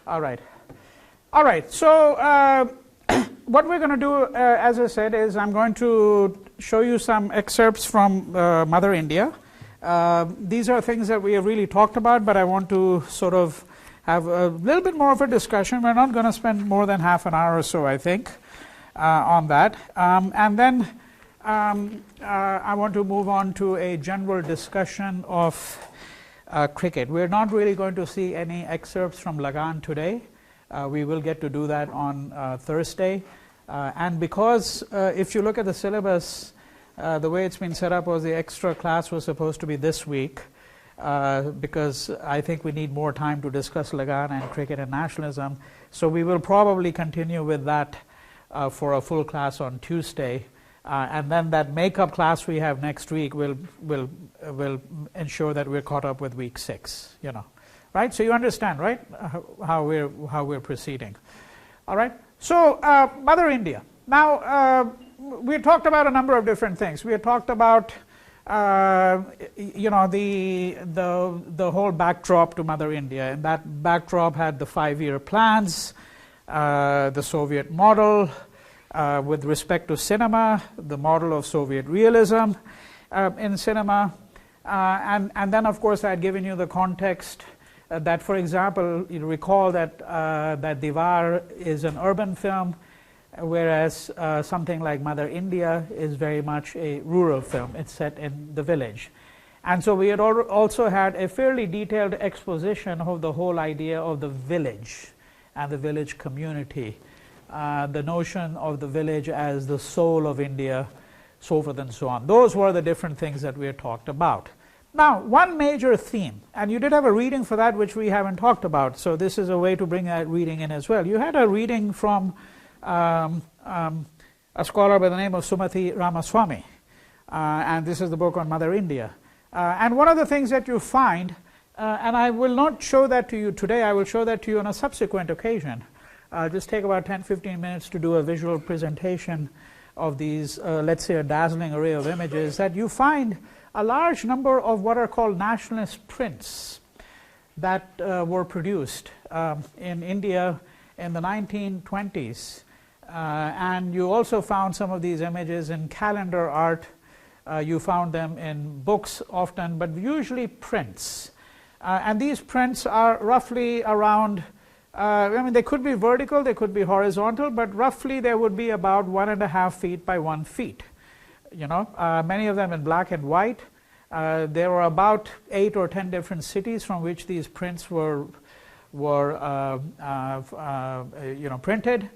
All right. All right. So what we're going to do, as I said, is I'm going to show you some excerpts from Mother India. These are things that we have really talked about, but I want to sort of have a little bit more of a discussion. We're not going to spend more than half an hour or so, I think, on that. And then I want to move on to a general discussion of cricket. We're not really going to see any excerpts from Lagaan today. We will get to do that on Thursday. And because if you look at the syllabus, the way it's been set up was the extra class was supposed to be this week, because I think we need more time to discuss Lagaan and cricket and nationalism. So we will probably continue with that for a full class on Tuesday. And then that make-up class we have next week will ensure that we're caught up with week 6, right? So you understand, right, how we're proceeding. All right. So Mother India. Now we talked about a number of different things. We had talked about the whole backdrop to Mother India, and that backdrop had the 5-year plans, the Soviet model. With respect to cinema, the model of Soviet realism in cinema. And then, of course, I had given you the context that, for example, you recall that Deewaar is an urban film, whereas something like Mother India is very much a rural film. It's set in the village. And so we had also had a fairly detailed exposition of the whole idea of the village and the village community. The notion of the village as the soul of India, so forth and so on. Those were the different things that we had talked about. Now, one major theme, and you did have a reading for that which we haven't talked about, so this is a way to bring that reading in as well. You had a reading from a scholar by the name of Sumati Ramaswamy, and this is the book on Mother India. And one of the things that you find, and I will not show that to you today, I will show that to you on a subsequent occasion. Just take about 10-15 minutes to do a visual presentation of these, let's say, a dazzling array of images, that you find a large number of what are called nationalist prints that were produced in India in the 1920s. And you also found some of these images in calendar art. You found them in books often, but usually prints. And these prints are roughly around they could be vertical, they could be horizontal, but roughly there would be about 1.5 feet by 1 feet. Many of them in black and white. There were about 8 or 10 different cities from which these prints were printed.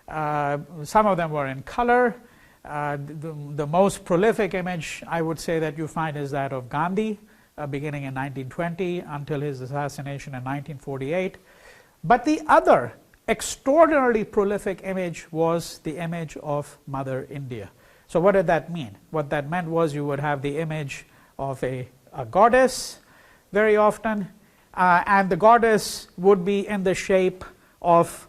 Some of them were in color. The most prolific image I would say that you find is that of Gandhi, beginning in 1920 until his assassination in 1948. But the other extraordinarily prolific image was the image of Mother India. So what did that mean? What that meant was you would have the image of a goddess very often, and the goddess would be in the shape of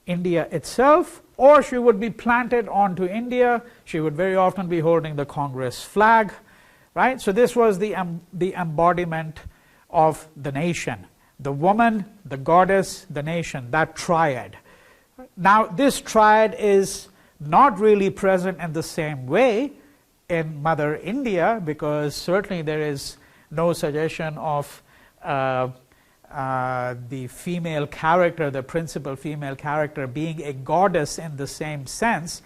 India itself, or she would be planted onto India. She would very often be holding the Congress flag, right? So this was the embodiment of the nation. The woman, the goddess, the nation, that triad. Now, this triad is not really present in the same way in Mother India, because certainly there is no suggestion of the female character, the principal female character, being a goddess in the same sense.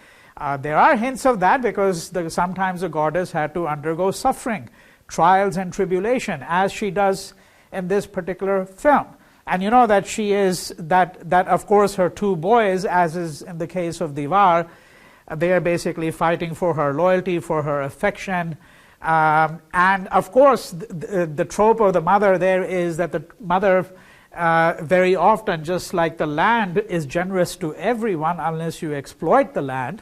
There are hints of that, because sometimes the goddess had to undergo suffering, trials and tribulation, as she does in this particular film. And you know that she is, that of course her 2 boys, as is in the case of Deewaar, they are basically fighting for her loyalty, for her affection. And of course the trope of the mother there is that the mother very often, just like the land is generous to everyone unless you exploit the land,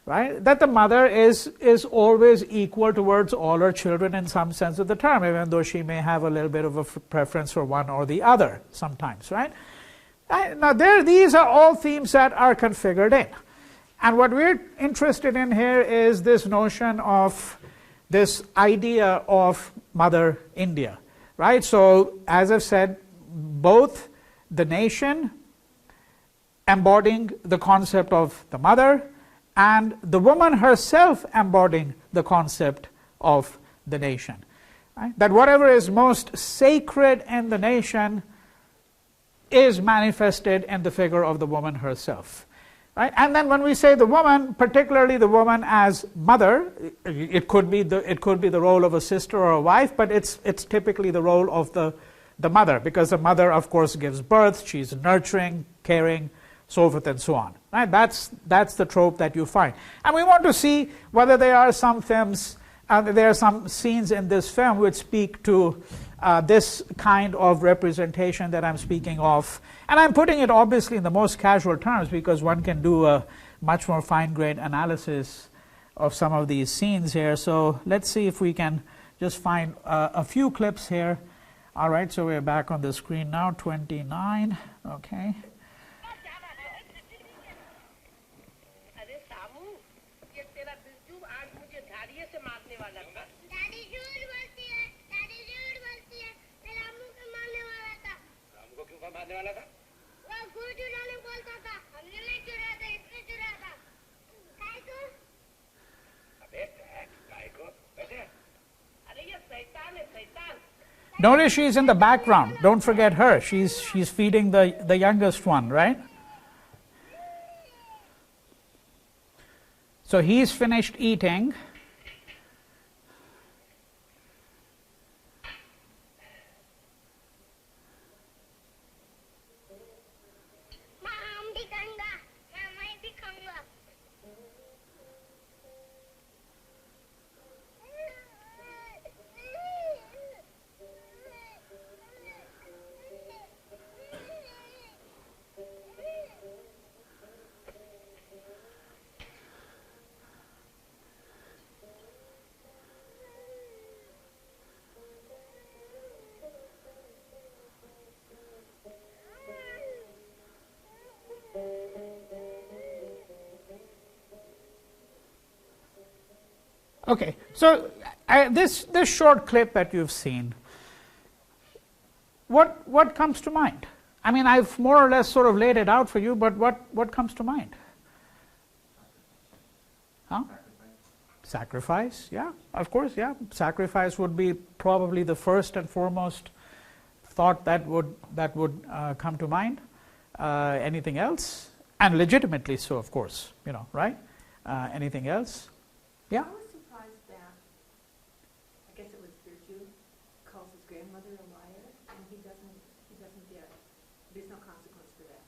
right? That the mother is always equal towards all her children in some sense of the term, even though she may have a little bit of a preference for one or the other sometimes, right? Now these are all themes that are configured in. And what we're interested in here is this notion of this idea of Mother India, right? So as I've said, both the nation, embodying the concept of the mother, and the woman herself embodying the concept of the nation. Right? That whatever is most sacred in the nation is manifested in the figure of the woman herself. Right? And then when we say the woman, particularly the woman as mother, it could be the role of a sister or a wife, but it's typically the role of the mother, because the mother, of course, gives birth. She's nurturing, caring, so forth and so on. Right? That's the trope that you find. And we want to see whether there are some films, there are some scenes in this film which speak to this kind of representation that I'm speaking of. And I'm putting it obviously in the most casual terms, because one can do a much more fine-grained analysis of some of these scenes here. So let's see if we can just find a few clips here. All right, so we're back on the screen now, 29. Okay. Notice she's in the background. Don't forget her. She's feeding the youngest one, right? So he's finished eating. Okay, so this short clip that you've seen, what comes to mind? I mean, I've more or less sort of laid it out for you, but what comes to mind? Huh? Sacrifice, yeah, of course, yeah. Sacrifice would be probably the first and foremost thought that would come to mind. Anything else? And legitimately so, of course, right? Anything else? Yeah? I was surprised that, I guess it was Birju, calls his grandmother a liar, and he doesn't get, there's no consequence for that.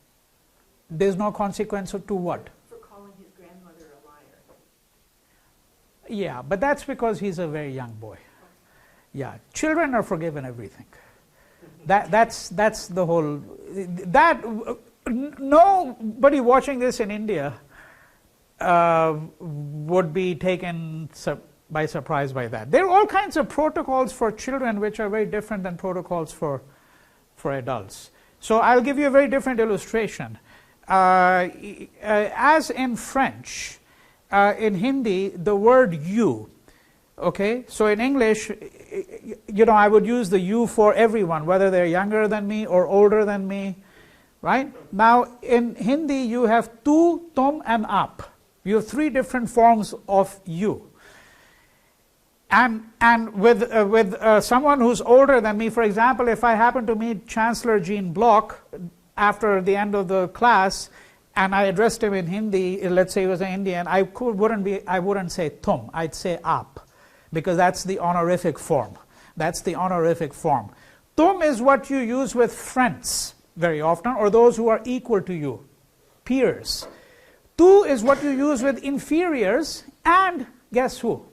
There's no consequence to what? For calling his grandmother a liar. Yeah, but that's because he's a very young boy. Yeah, children are forgiven everything. That's the whole. That nobody watching this in India would be taken by surprise by that. There are all kinds of protocols for children which are very different than protocols for adults. So I'll give you a very different illustration. As in French, in Hindi, the word you. Okay, so in English, I would use the you for everyone, whether they're younger than me or older than me, right? Now, in Hindi, you have tu, tum, and aap. You have three different forms of you. And with someone who's older than me, for example, if I happen to meet Chancellor Jean Bloch after the end of the class, and I addressed him in Hindi, let's say he was an Indian, I wouldn't say tum, I'd say aap. Because that's the honorific form. That's the honorific form. Tum is what you use with friends very often, or those who are equal to you, peers. Tu is what you use with inferiors, and guess who?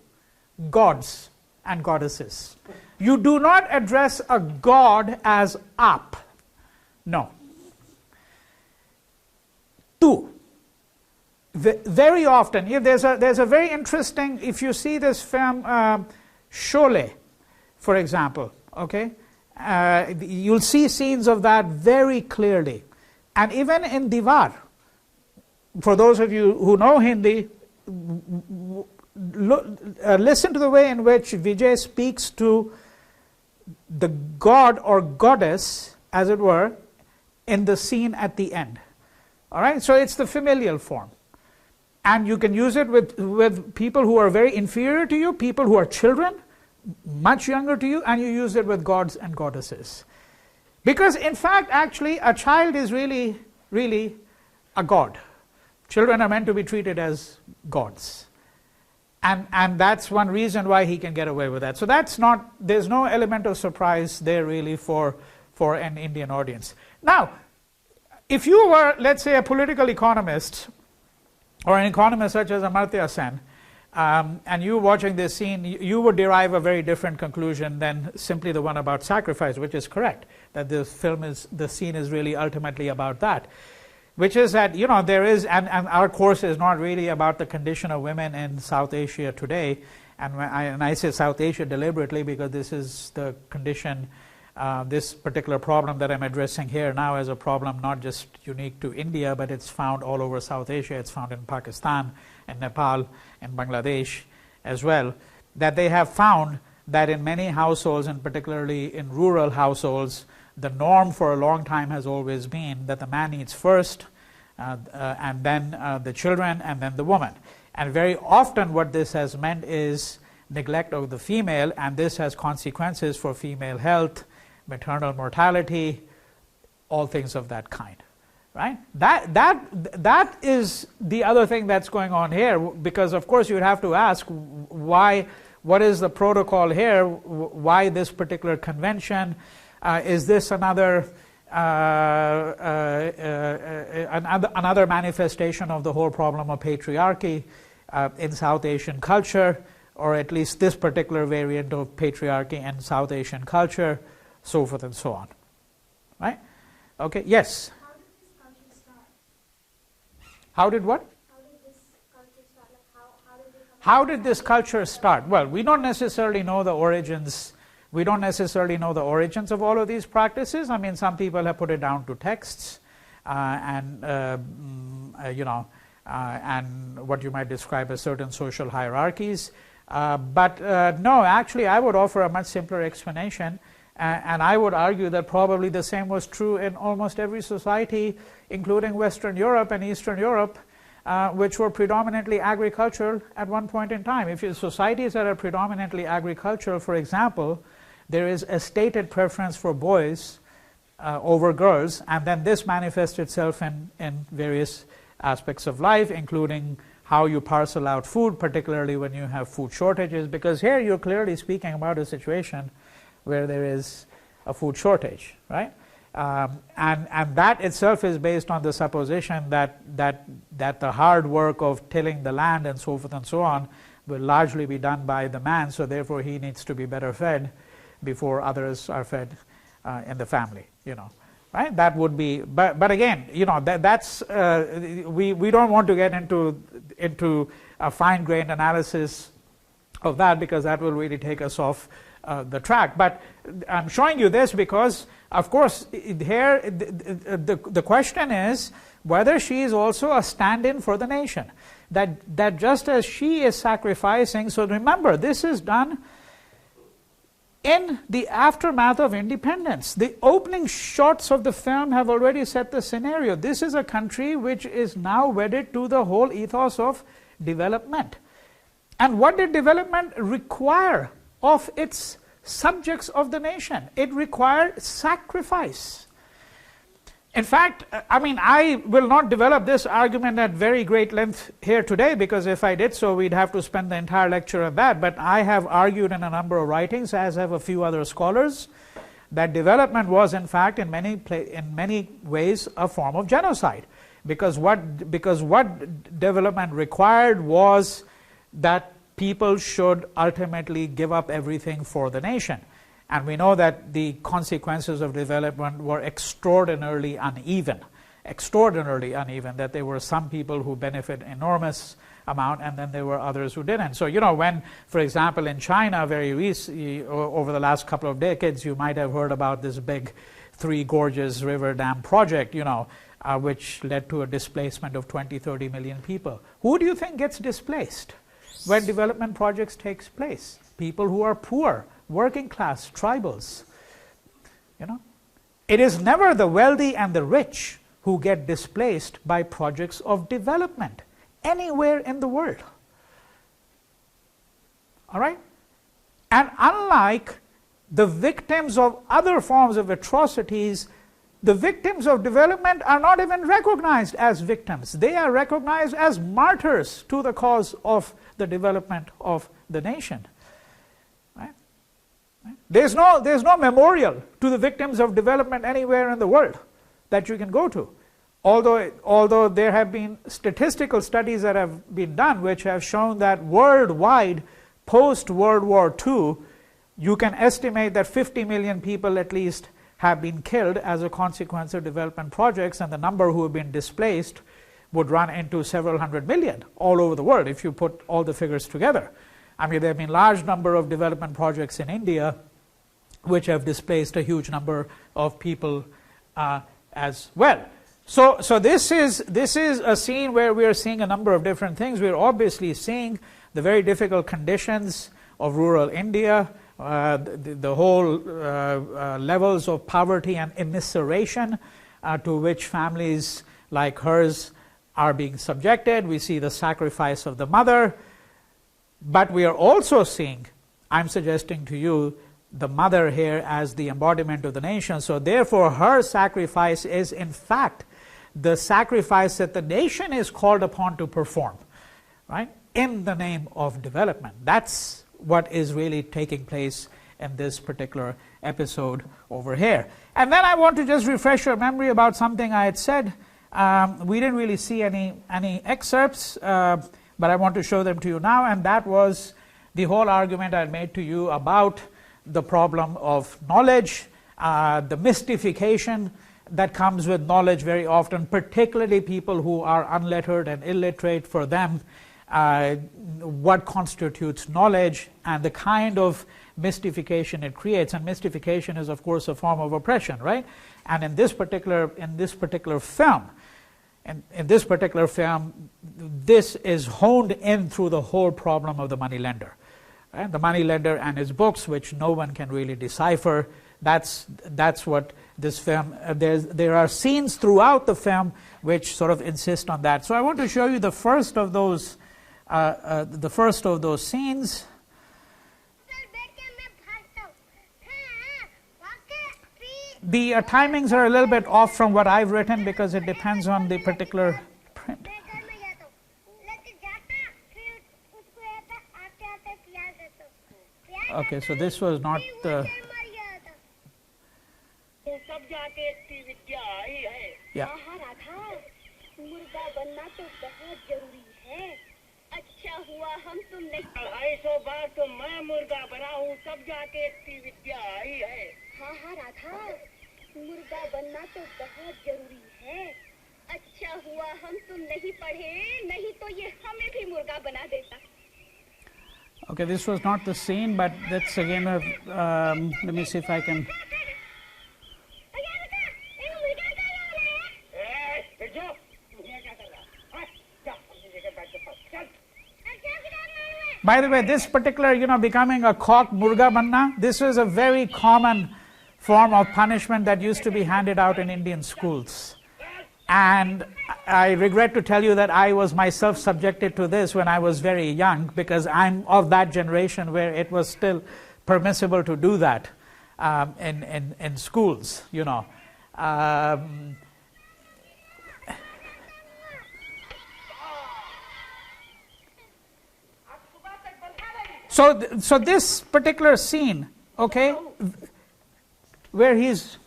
Gods and goddesses. You do not address a god as aap. No. Tu. Very often, there's a very interesting, if you see this film, Sholay, for example, okay, you'll see scenes of that very clearly. And even in Deewaar, for those of you who know Hindi, listen to the way in which Vijay speaks to the god or goddess, as it were, in the scene at the end. All right, so it's the familial form. And you can use it with people who are very inferior to you, people who are children, much younger to you, and you use it with gods and goddesses. Because in fact, actually, a child is really, really a god. Children are meant to be treated as gods. And that's one reason why he can get away with that. So there's no element of surprise there really for an Indian audience. Now, if you were, let's say, a political economist, or an economist such as Amartya Sen, and you watching this scene, you would derive a very different conclusion than simply the one about sacrifice, which is correct, that the scene is really ultimately about that. Which is that, there is, and our course is not really about the condition of women in South Asia today. And I say South Asia deliberately because this is the condition, this particular problem that I'm addressing here now is a problem not just unique to India, but it's found all over South Asia. It's found in Pakistan, in Nepal, in Bangladesh as well. That they have found that in many households, and particularly in rural households, the norm for a long time has always been that the man eats first, and then the children, and then the woman. And very often what this has meant is neglect of the female, and this has consequences for female health, maternal mortality, all things of that kind. Right? That is the other thing that's going on here, because of course you'd have to ask what is the protocol here, why this particular convention. Is this another manifestation of the whole problem of patriarchy in South Asian culture, or at least this particular variant of patriarchy in South Asian culture, so forth and so on. Right? Okay, yes? How did this culture start? How did what? How did this culture start? How did this culture start? Well, we don't necessarily know the origins. We don't necessarily know the origins of all of these practices. I mean, some people have put it down to texts and what you might describe as certain social hierarchies. But no, actually, I would offer a much simpler explanation. And I would argue that probably the same was true in almost every society, including Western Europe and Eastern Europe, which were predominantly agricultural at one point in time. If your societies that are predominantly agricultural, for example, there is a stated preference for boys over girls, and then this manifests itself in various aspects of life, including how you parcel out food, particularly when you have food shortages, because here you're clearly speaking about a situation where there is a food shortage, right? And that itself is based on the supposition that the hard work of tilling the land and so forth and so on will largely be done by the man, so therefore he needs to be better fed before others are fed in the family, right? That would be, but again, that's we don't want to get into a fine-grained analysis of that, because that will really take us off the track. But I'm showing you this because, of course, here the question is whether she is also a stand-in for the nation. That just as she is sacrificing, so remember, this is done in the aftermath of independence. The opening shots of the film have already set the scenario. This is a country which is now wedded to the whole ethos of development. And what did development require of its subjects of the nation? It required sacrifice. In fact, I will not develop this argument at very great length here today, because if I did so, we'd have to spend the entire lecture on that. But I have argued in a number of writings, as have a few other scholars, that development was, in fact, in many ways, a form of genocide. Because what development required was that people should ultimately give up everything for the nation. And we know that the consequences of development were extraordinarily uneven, that there were some people who benefit enormous amount, and then there were others who didn't. So, when, for example, in China, very recently, over the last couple of decades, you might have heard about this big Three Gorges River Dam project, which led to a displacement of 20-30 million people. Who do you think gets displaced when development projects takes place? People who are poor, working class, tribals. It is never the wealthy and the rich who get displaced by projects of development anywhere in the world. All right? And unlike the victims of other forms of atrocities, the victims of development are not even recognized as victims. They are recognized as martyrs to the cause of the development of the nation. Right? There's no memorial to the victims of development anywhere in the world that you can go to. Although there have been statistical studies that have been done which have shown that worldwide, post-World War II, you can estimate that 50 million people at least have been killed as a consequence of development projects, and the number who have been displaced would run into several hundred million all over the world if you put all the figures together. I mean, there have been large number of development projects in India which have displaced a huge number of people as well. So this is a scene where we are seeing a number of different things. We are obviously seeing the very difficult conditions of rural India, the whole levels of poverty and immiseration to which families like hers are being subjected. We see the sacrifice of the mother, but we are also seeing, I'm suggesting to you, the mother here as the embodiment of the nation. So therefore her sacrifice is in fact the sacrifice that the nation is called upon to perform, right, in the name of development. That's what is really taking place in this particular episode over here. And then I want to just refresh your memory about something I had said. We didn't really see any excerpts, but I want to show them to you now, and that was the whole argument I made to you about the problem of knowledge, the mystification that comes with knowledge very often, particularly people who are unlettered and illiterate. For them, what constitutes knowledge and the kind of mystification it creates. And mystification is, of course, a form of oppression, right? And in this particular film, this is honed in through the whole problem of the moneylender. Right? The moneylender and his books, which no one can really decipher. That's what this film. There are scenes throughout the film which sort of insist on that. So I want to show you the first of those. Scenes. The timings are a little bit off from what I've written because it depends on the particular print. Okay, so this was not the... Yeah. Okay, this was not the scene, but that's again let me see if I can. By the way, this particular, becoming a cock murga banna, this was a very common form of punishment that used to be handed out in Indian schools. And I regret to tell you that I was myself subjected to this when I was very young, because I'm of that generation where it was still permissible to do that in schools, So this particular scene, okay, where he's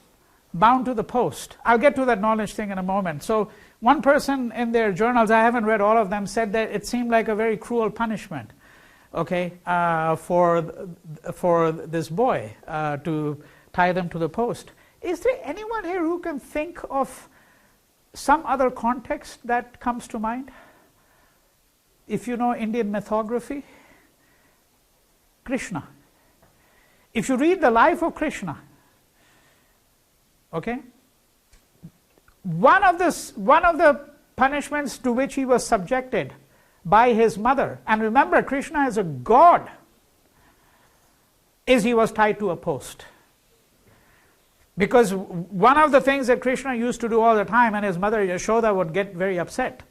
bound to the post. I'll get to that knowledge thing in a moment. So one person in their journals, I haven't read all of them, said that it seemed like a very cruel punishment, okay, for this boy to tie them to the post. Is there anyone here who can think of some other context that comes to mind? If you know Indian mythography, Krishna. If you read the life of Krishna, okay, one of the punishments to which he was subjected by his mother, and remember, Krishna is a god, is he was tied to a post. Because one of the things that Krishna used to do all the time, and his mother Yashoda would get very upset,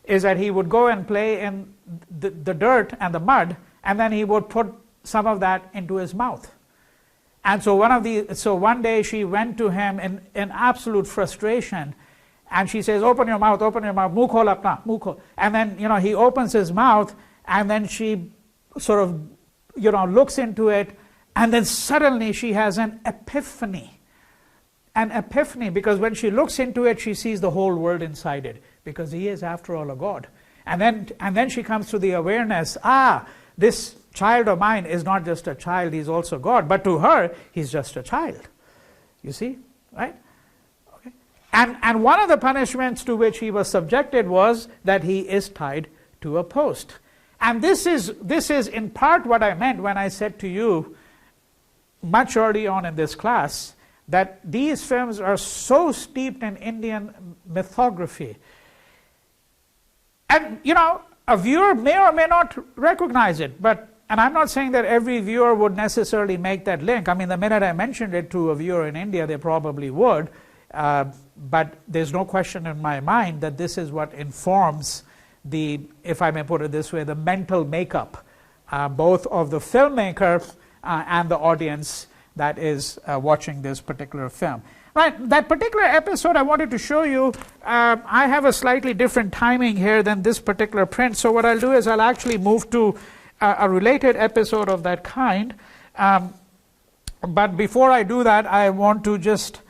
is that he would go and play in the dirt and the mud, and then he would put some of that into his mouth. And so one day she went to him in absolute frustration, and she says, open your mouth, muh khol apna, muh khol. And then, he opens his mouth, and then she sort of, looks into it, and then suddenly she has an epiphany, because when she looks into it, she sees the whole world inside it, because he is, after all, a god. And then she comes to the awareness, this child of mine is not just a child, he's also God. But to her, he's just a child. You see, right? Okay. And one of the punishments to which he was subjected was that he is tied to a post. And this is in part what I meant when I said to you much early on in this class, that these films are so steeped in Indian mythography. And, a viewer may or may not recognize it, and I'm not saying that every viewer would necessarily make that link. I mean, the minute I mentioned it to a viewer in India, they probably would, but there's no question in my mind that this is what informs the, if I may put it this way, the mental makeup, both of the filmmaker and the audience that is watching this particular film. Right, that particular episode I wanted to show you, I have a slightly different timing here than this particular print, so what I'll do is I'll actually move to a related episode of that kind. But before I do that, I want to just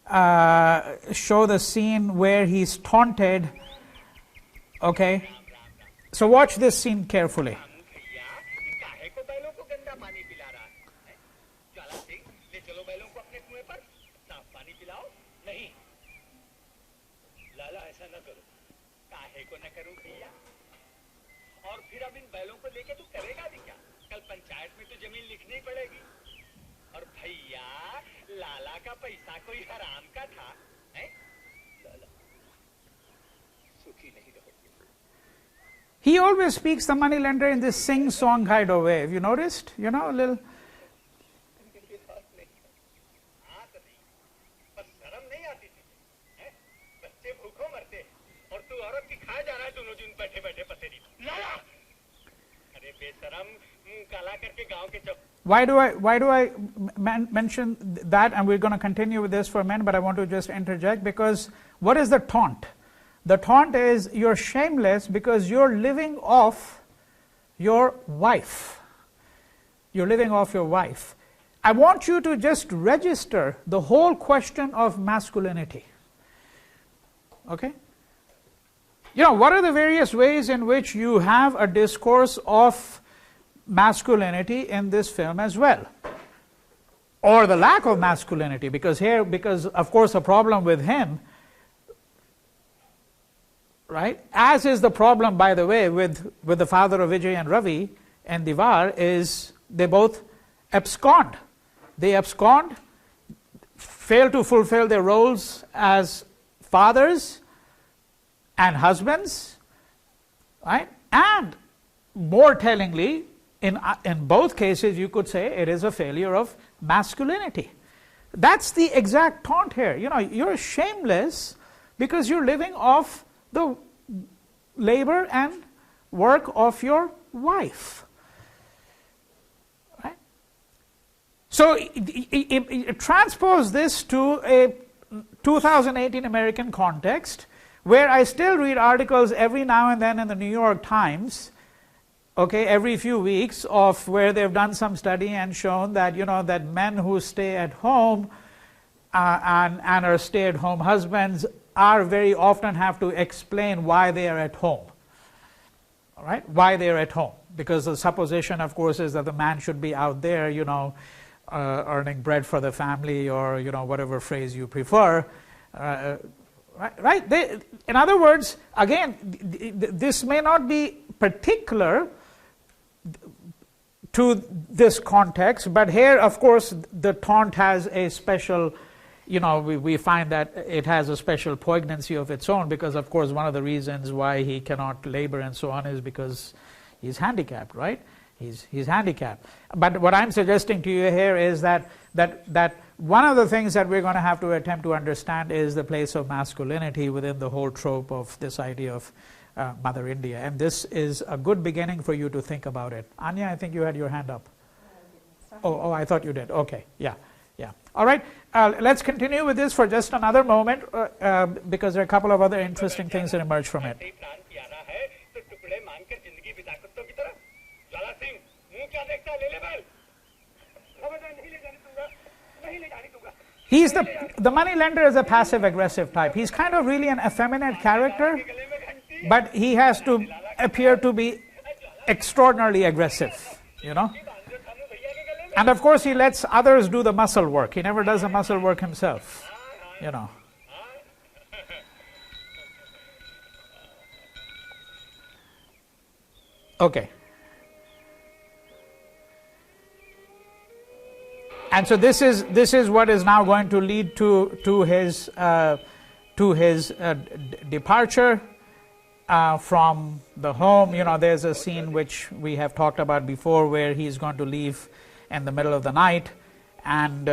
show the scene where he's taunted. Okay, so watch this scene carefully. He always speaks the moneylender in this sing-song kind of way. Have you noticed? A little. Why do I mention that? And we're going to continue with this for a minute, but I want to just interject, because what is the taunt? The taunt is, you're shameless because you're living off your wife. You're living off your wife. I want you to just register the whole question of masculinity. Okay? What are the various ways in which you have a discourse of masculinity in this film as well? Or the lack of masculinity, because of course the problem with him, right, as is the problem, by the way, with the father of Vijay and Ravi and Deewaar, is they both abscond. They abscond, fail to fulfill their roles as fathers and husbands, right? And more tellingly, in both cases, you could say it is a failure of masculinity. That's the exact taunt here. You're shameless because you're living off the labor and work of your wife. Right? So transpose this to a 2018 American context, where I still read articles every now and then in the New York Times, okay, every few weeks, of where they've done some study and shown that, that men who stay at home and are stay-at-home husbands are very often have to explain why they are at home. All right, why they are at home, because the supposition, of course, is that the man should be out there, earning bread for the family, or whatever phrase you prefer. Right? In other words, again, this may not be particular to this context, but here, of course, the taunt has a special, we find that it has a special poignancy of its own, because, of course, one of the reasons why he cannot labor and so on is because he's handicapped, right? He's handicapped. But what I'm suggesting to you here is that one of the things that we're going to have to attempt to understand is the place of masculinity within the whole trope of this idea of Mother India. And this is a good beginning for you to think about it. Anya, I think you had your hand up. Oh, I thought you did. Okay, yeah. All right, let's continue with this for just another moment because there are a couple of other interesting things that emerge from it. The Moneylender is a passive-aggressive type. He's kind of really an effeminate character, but he has to appear to be extraordinarily aggressive, you know. And of course, he lets others do the muscle work. He never does the muscle work himself, you know. Okay. And so this is what is now going to lead to his departure from the home. You know, there's a scene which we have talked about before where he's going to leave in the middle of the night, and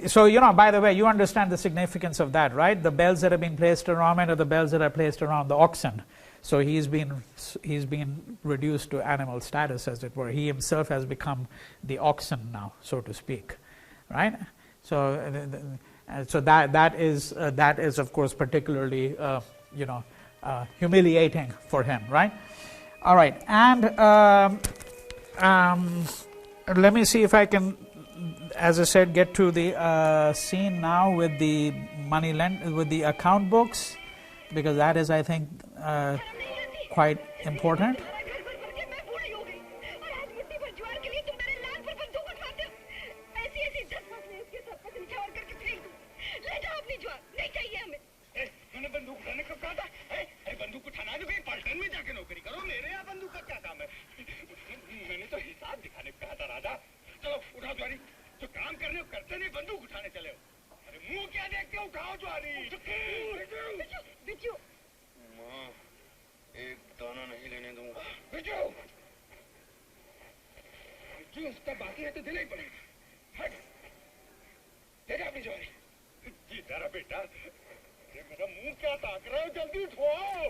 so, you know, by the way, you understand the significance of that, right? The bells that have been placed around it are the bells that are placed around the oxen. So he's been reduced to animal status, as it were. He himself has become the oxen now, so to speak, right? So that is of course particularly humiliating for him, right? All right, and let me see if I can, as I said, get to the scene now with the with the account books, because that is, I think, quite important.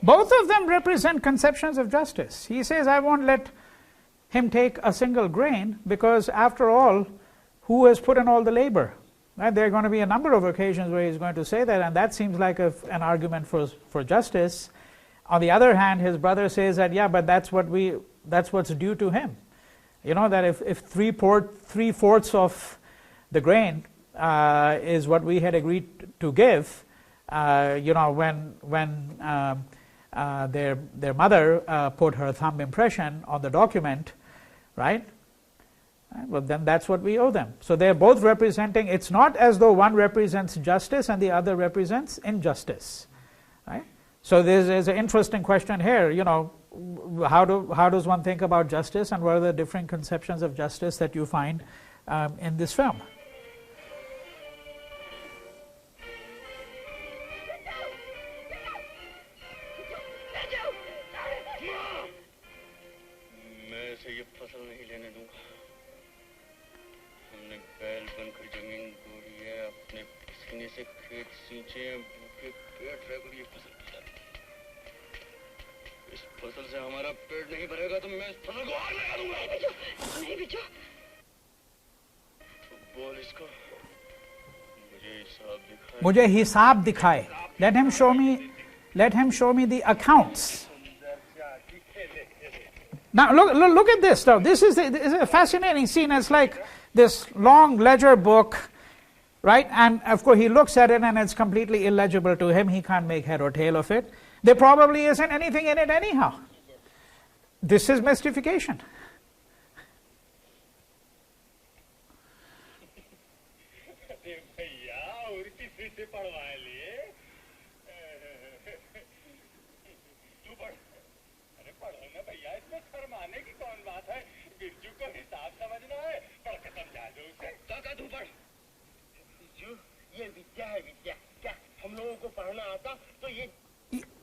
Both of them represent conceptions of justice. He says, I won't let him take a single grain, because after all, who has put in all the labor? Right? There are going to be a number of occasions where he's going to say that, and that seems like an argument for justice. On the other hand, his brother says that, yeah, but that's what's due to him. You know, that if three-fourths of the grain is what we had agreed to give, you know, when their mother put her thumb impression on the document, right? Well, then that's what we owe them. So they're both representing. It's not as though one represents justice and the other represents injustice, right? So there's an interesting question here. You know, how does one think about justice, and what are the different conceptions of justice that you find in this film? मुझे हिसाब दिखाए. Let him show me the accounts. Now look at this. Now this is a fascinating scene. It's like this long ledger book, right? And of course he looks at it and it's completely illegible to him. He can't make head or tail of it. There probably isn't anything in it anyhow. This is mystification.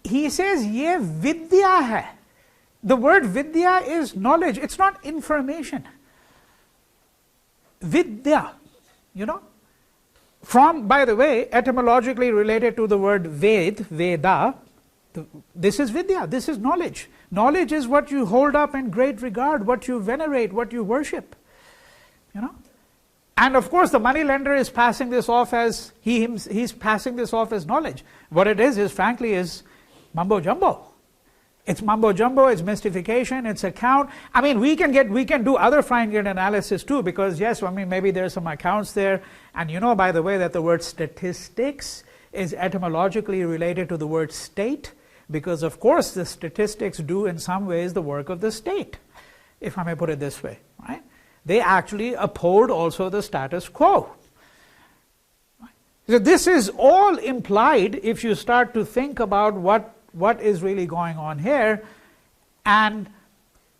He says, ye vidya hai. The word vidya is knowledge. It's not information. Vidya, you know. from, by the way, etymologically related to the word Veda. This is Vidya, this is knowledge. Knowledge is what you hold up in great regard, what you venerate, what you worship. And of course the moneylender is passing this off as, he's passing this off as knowledge. What it is frankly is mumbo jumbo. It's mumbo jumbo, it's mystification, it's account. I mean, we can do other fine-grained analysis too, because yes, I mean, maybe there's some accounts there. And by the way, that the word statistics is etymologically related to the word state, because of course the statistics do in some ways the work of the state, if I may put it this way, right? They actually uphold also the status quo. So this is all implied if you start to think about what is really going on here. And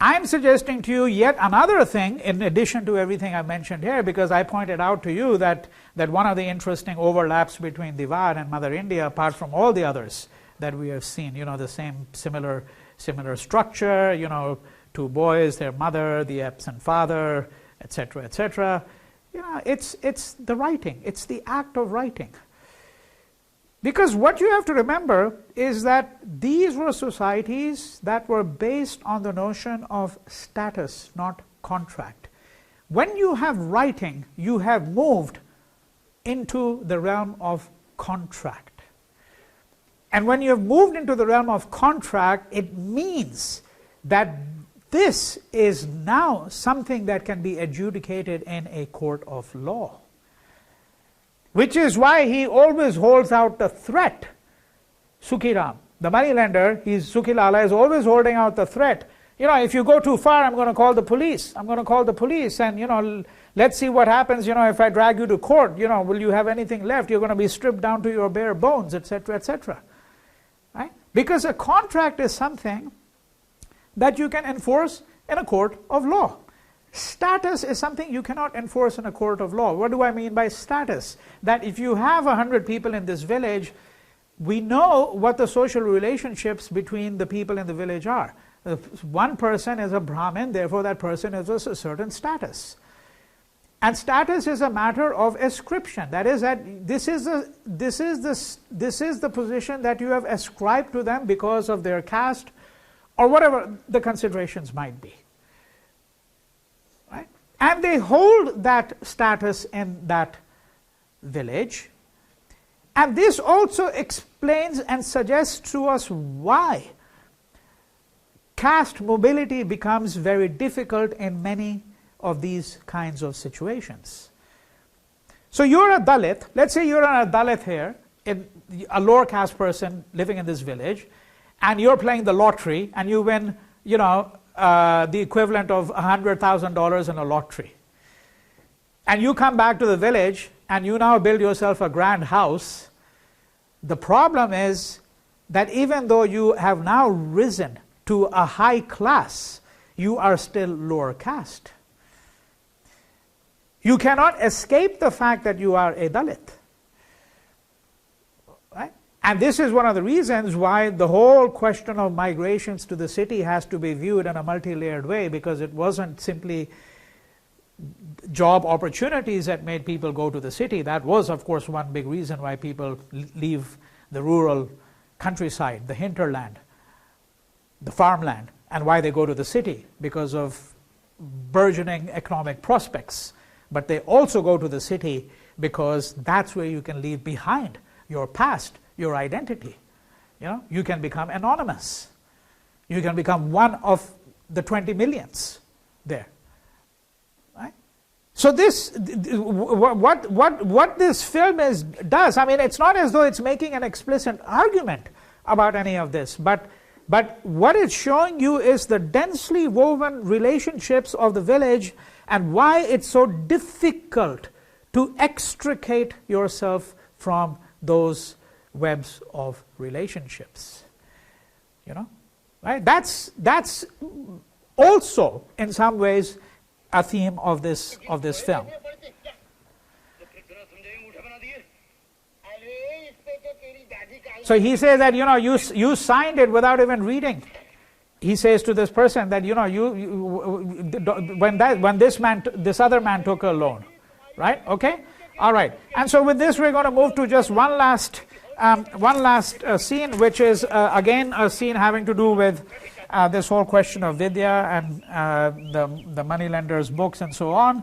I'm suggesting to you yet another thing in addition to everything I mentioned here, because I pointed out to you that one of the interesting overlaps between Deewaar and Mother India, apart from all the others that we have seen, the same similar structure, two boys, their mother, the absent father, etc., etc. It's the writing. It's the act of writing. Because what you have to remember is that these were societies that were based on the notion of status, not contract. When you have writing, you have moved into the realm of contract. And when you have moved into the realm of contract, it means that this is now something that can be adjudicated in a court of law. Which is why he always holds out the threat. Sukhiram, the moneylender, Sukhilala is always holding out the threat. If you go too far, I'm going to call the police. I'm going to call the police, and let's see what happens. If I drag you to court, will you have anything left? You're going to be stripped down to your bare bones, etc., etc. Right? Because a contract is something that you can enforce in a court of law. Status is something you cannot enforce in a court of law. What do I mean by status? That if you have 100 people in this village, we know what the social relationships between the people in the village are. One person is a Brahmin, therefore that person is a certain status. And status is a matter of ascription. That is that this is the position that you have ascribed to them because of their caste, or whatever the considerations might be. Right? And they hold that status in that village. And this also explains and suggests to us why caste mobility becomes very difficult in many of these kinds of situations. So you're a Dalit, let's say you're a Dalit here, a lower caste person living in this village, and you're playing the lottery, and you win, the equivalent of $100,000 in a lottery. And you come back to the village, and you now build yourself a grand house. The problem is that even though you have now risen to a high class, you are still lower caste. You cannot escape the fact that you are a Dalit. Right? And this is one of the reasons why the whole question of migrations to the city has to be viewed in a multi-layered way, because it wasn't simply job opportunities that made people go to the city. That was, of course, one big reason why people leave the rural countryside, the hinterland, the farmland, and why they go to the city, because of burgeoning economic prospects. But they also go to the city because that's where you can leave behind your past, your identity. You can become anonymous. You can become one of the 20 millions there. Right? So this, what this film does, I mean, it's not as though it's making an explicit argument about any of this, but what it's showing you is the densely woven relationships of the village and why it's so difficult to extricate yourself from those webs of relationships. Right? That's also in some ways a theme of this film. So he says that you signed it without even reading. He says to this person that when this other man took a loan, right? Okay. All right, and so with this we're going to move to just one last scene, which is again a scene having to do with this whole question of Vidya and the moneylender's books and so on,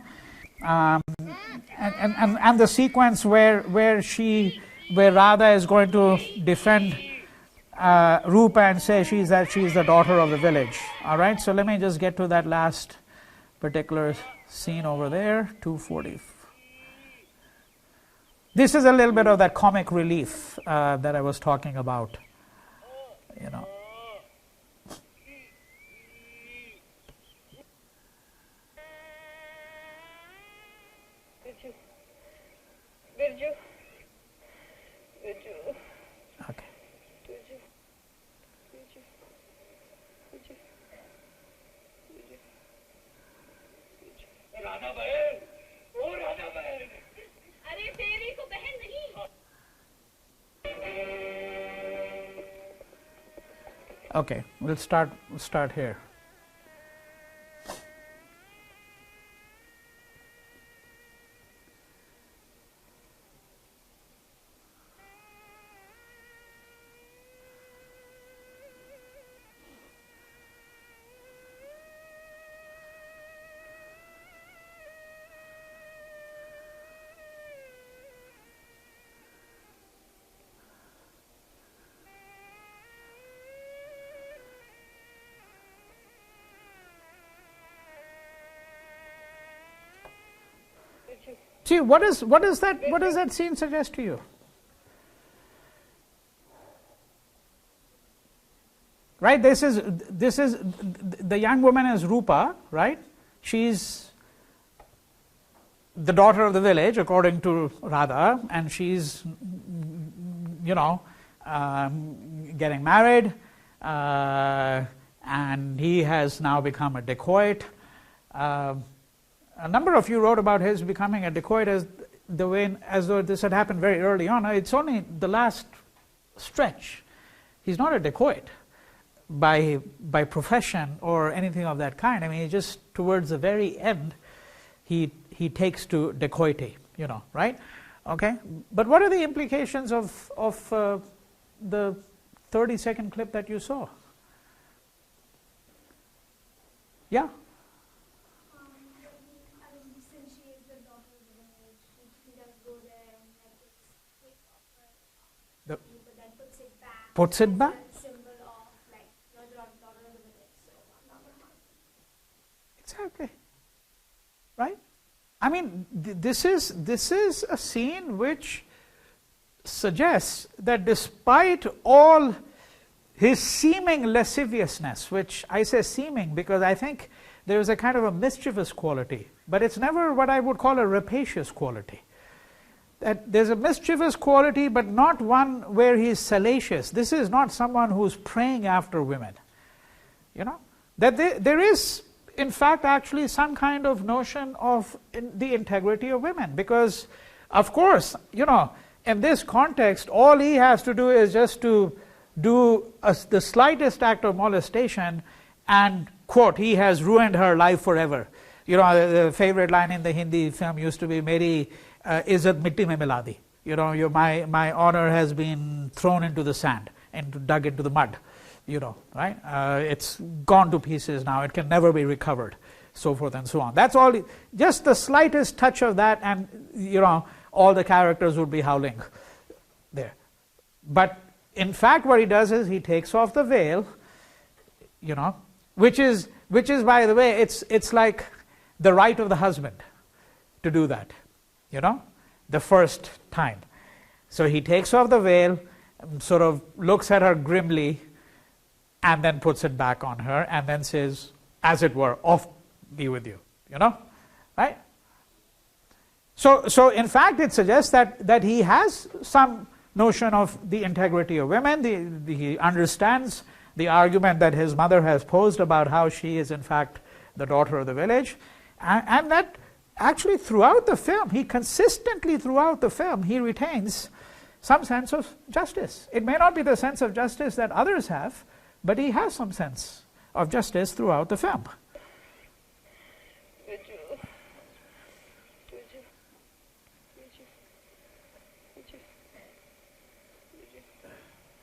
and the sequence where Radha is going to defend Rupa and say she's the daughter of the village. All right, so let me just get to that last particular scene over there, 240. This is a little bit of that comic relief that I was talking about, you know. Birju. Okay. Radha बहन, ओ Radha बहन. अरे तेरी को बहन नहीं. Okay, we'll start here. See, what does that scene suggest to you? Right, this is the young woman is Rupa, right? She's the daughter of the village according to Radha, and she's getting married, and he has now become a dacoit. A number of you wrote about his becoming a dacoit as though this had happened very early on. It's only the last stretch. He's not a dacoit by profession or anything of that kind. I mean, just towards the very end, he takes to dacoity, right? Okay. But what are the implications of the 30-second clip that you saw? Yeah. Puts it back? Exactly. Right? I mean, this is a scene which suggests that despite all his seeming lasciviousness, which I say seeming because I think there is a kind of a mischievous quality, but it's never what I would call a rapacious quality. That there's a mischievous quality, but not one where he's salacious. This is not someone who's preying after women. That there is, in fact, actually some kind of notion of the integrity of women. Because, of course, in this context, all he has to do is just to do the slightest act of molestation and, quote, he has ruined her life forever. The favorite line in the Hindi film used to be, Meri Izzat mitti mein mila di. My honor has been thrown into the sand and dug into the mud. Right? It's gone to pieces now. It can never be recovered, so forth and so on. That's all. Just the slightest touch of that, and all the characters would be howling there. But in fact, what he does is he takes off the veil. Which is by the way, it's like the right of the husband to do that. The first time. So he takes off the veil, sort of looks at her grimly, and then puts it back on her, and then says, as it were, off be with you. Right? So in fact, it suggests that he has some notion of the integrity of women. He understands the argument that his mother has posed about how she is in fact the daughter of the village, and that actually throughout the film, he retains some sense of justice. It may not be the sense of justice that others have, but he has some sense of justice throughout the film.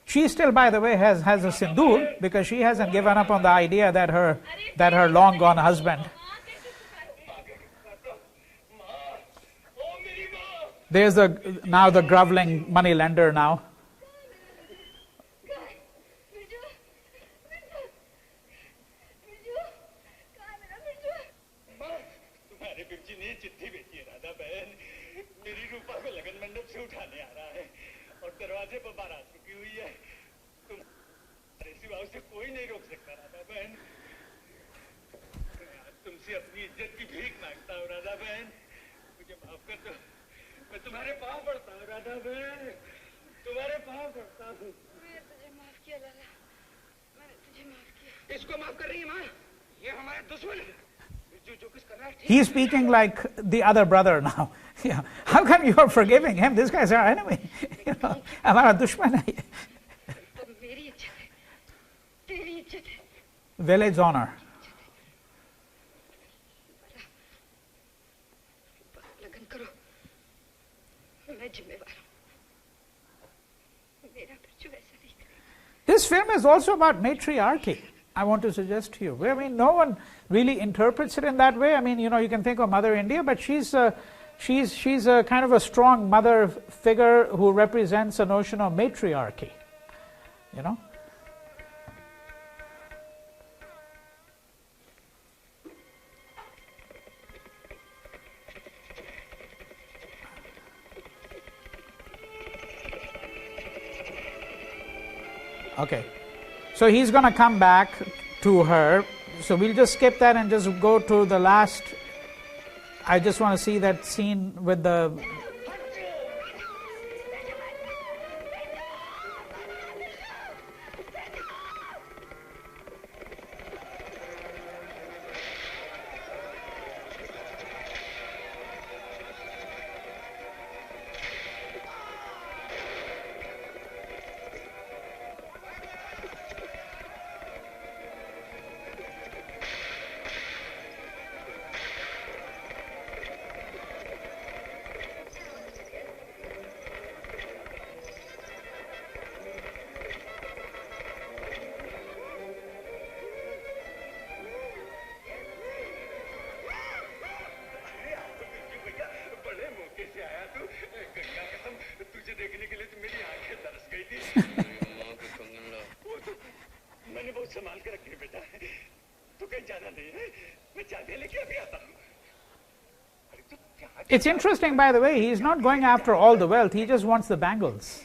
She still, by the way, has a sindoor because she hasn't given up on the idea that her long gone husband. There's now the groveling moneylender now. He's speaking like the other brother now. Yeah. How come you are forgiving him? This guy's our enemy. हमारा दुश्मन है ये. Village honor. This film is also about matriarchy, I want to suggest to you. I mean, no one really interprets it in that way. I mean, you can think of Mother India, but she's a kind of a strong mother figure who represents a notion of matriarchy, Okay, so he's going to come back to her. So we'll just skip that and just go to the last. I just want to see that scene with the. It's interesting, by the way, he's not going after all the wealth, he just wants the bangles.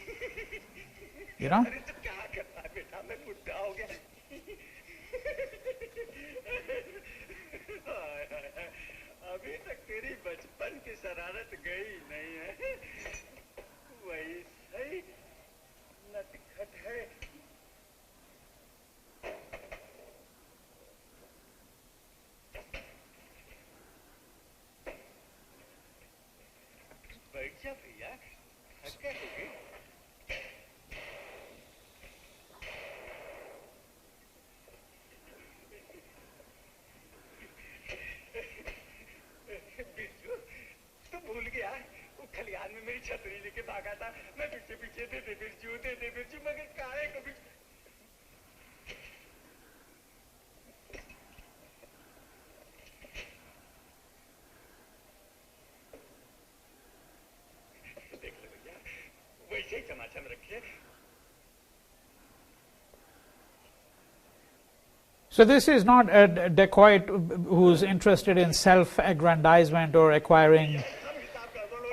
So this is not a Dacoit who's interested in self-aggrandizement or acquiring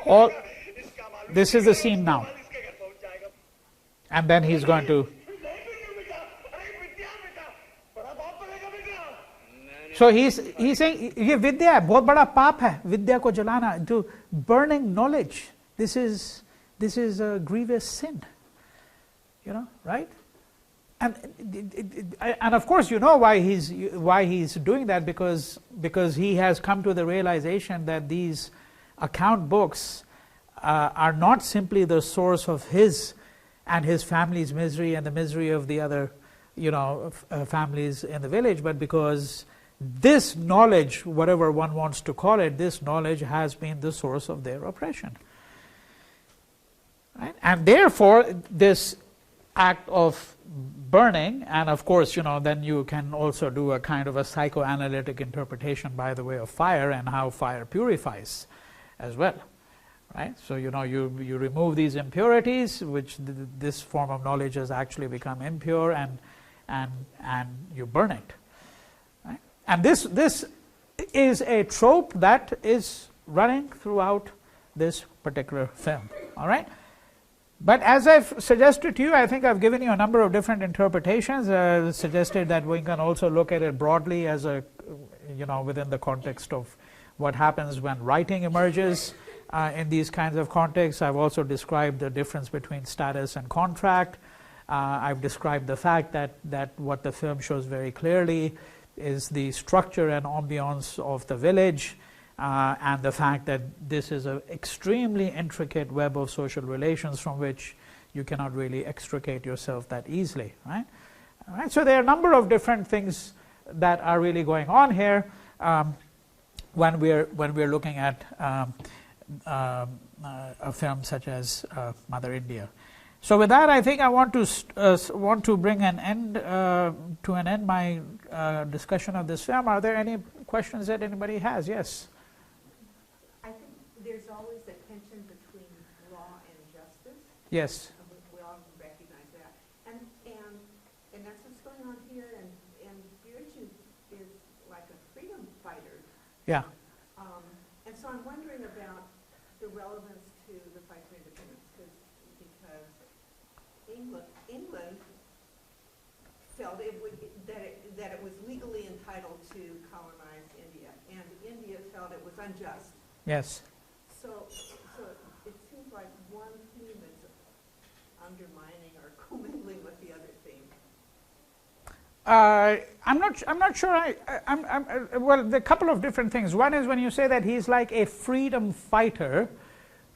all. This is the scene now. And then he's going to. So he's saying, ये विद्या है, बहुत बड़ा पाप है, विद्या को जलाना, to burning knowledge. This is a grievous sin. Right? And of course, why he's doing that, because he has come to the realization that these account books are not simply the source of his and his family's misery and the misery of the other families in the village, but because this knowledge, whatever one wants to call it, this knowledge has been the source of their oppression. Right? And therefore, this act of burning, and of course, then you can also do a kind of a psychoanalytic interpretation by the way of fire and how fire purifies as well, right? So you remove these impurities, which this form of knowledge has actually become impure, and you burn it, right? And this is a trope that is running throughout this particular film, all right? But as I've suggested to you, I think I've given you a number of different interpretations. Suggested that we can also look at it broadly as within the context of what happens when writing emerges in these kinds of contexts. I've also described the difference between status and contract. I've described the fact that what the film shows very clearly is the structure and ambiance of the village, and the fact that this is an extremely intricate web of social relations from which you cannot really extricate yourself that easily, right? All right, so there are a number of different things that are really going on here when we're looking at a film such as Mother India. So with that, I think I want to bring an end to an end my discussion of this film. Are there any questions that anybody has? Yes. I think there's always a tension between law and justice. Yes. We all recognize that, and that's what's going on here. And Birju is like a freedom fighter. Yeah. And so I'm wondering about the relevance to the fight for independence, because England felt that it was legally entitled to colonize India, and India felt it was unjust. Yes. So it seems like one theme is undermining or commingling with the other theme. I'm not sure. Well, there are a couple of different things. One is when you say that he's like a freedom fighter.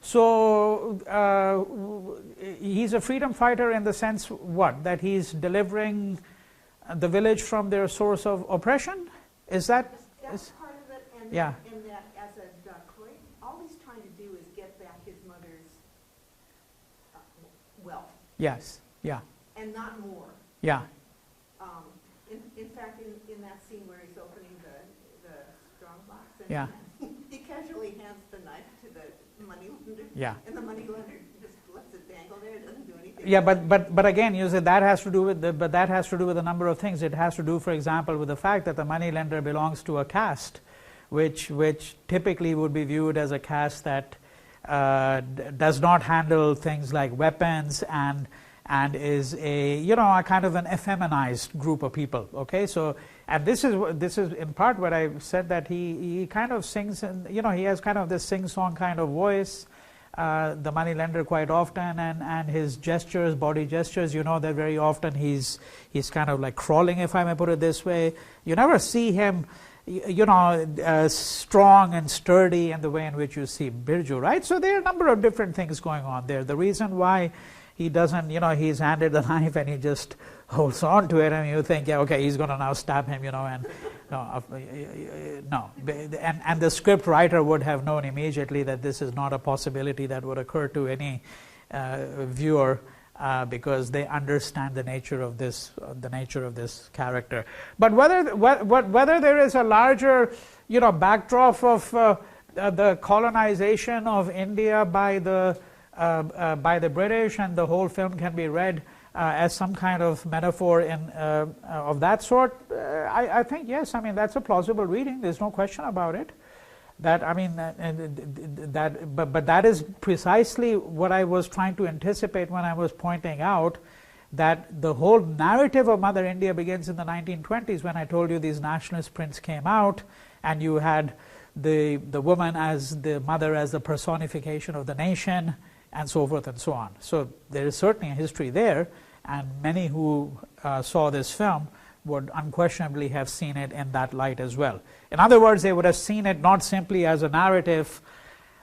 So he's a freedom fighter in the sense what? That he's delivering the village from their source of oppression? Is that? That's part of it, and yeah. And that as a Dacoit, all he's trying to do is get back his mother's wealth. Yes. Yeah. And not more. Yeah. In fact, in that scene where he's opening the strong box, and yeah. he casually hands the knife to the moneylender. Yeah. And the moneylender just lets it dangle there, doesn't do anything. Yeah, but again, you said that has to do with a number of things. It has to do, for example, with the fact that the moneylender belongs to a caste, which typically would be viewed as a caste that does not handle things like weapons and is a kind of an effeminized group of people. Okay, so and this is in part what I said, that he kind of sings, and he has kind of this sing-song kind of voice. The moneylender quite often, and his gestures, body gestures, that very often he's kind of like crawling, if I may put it this way. You never see him strong and sturdy in the way in which you see Birju, right? So there are a number of different things going on there. The reason why he doesn't, he's handed the knife and he just holds on to it, and you think, yeah, okay, he's going to now stab him, and no. And the script writer would have known immediately that this is not a possibility that would occur to any viewer, because they understand the nature of this character. But whether there is a larger backdrop of the colonization of India by the British, and the whole film can be read as some kind of metaphor of that sort, I think yes. I mean, that's a plausible reading. There's no question about it. But that is precisely what I was trying to anticipate when I was pointing out that the whole narrative of Mother India begins in the 1920s, when I told you these nationalist prints came out, and you had the woman as the mother, as the personification of the nation, and so forth and so on. So there is certainly a history there, and many who saw this film would unquestionably have seen it in that light as well. In other words, they would have seen it not simply as a narrative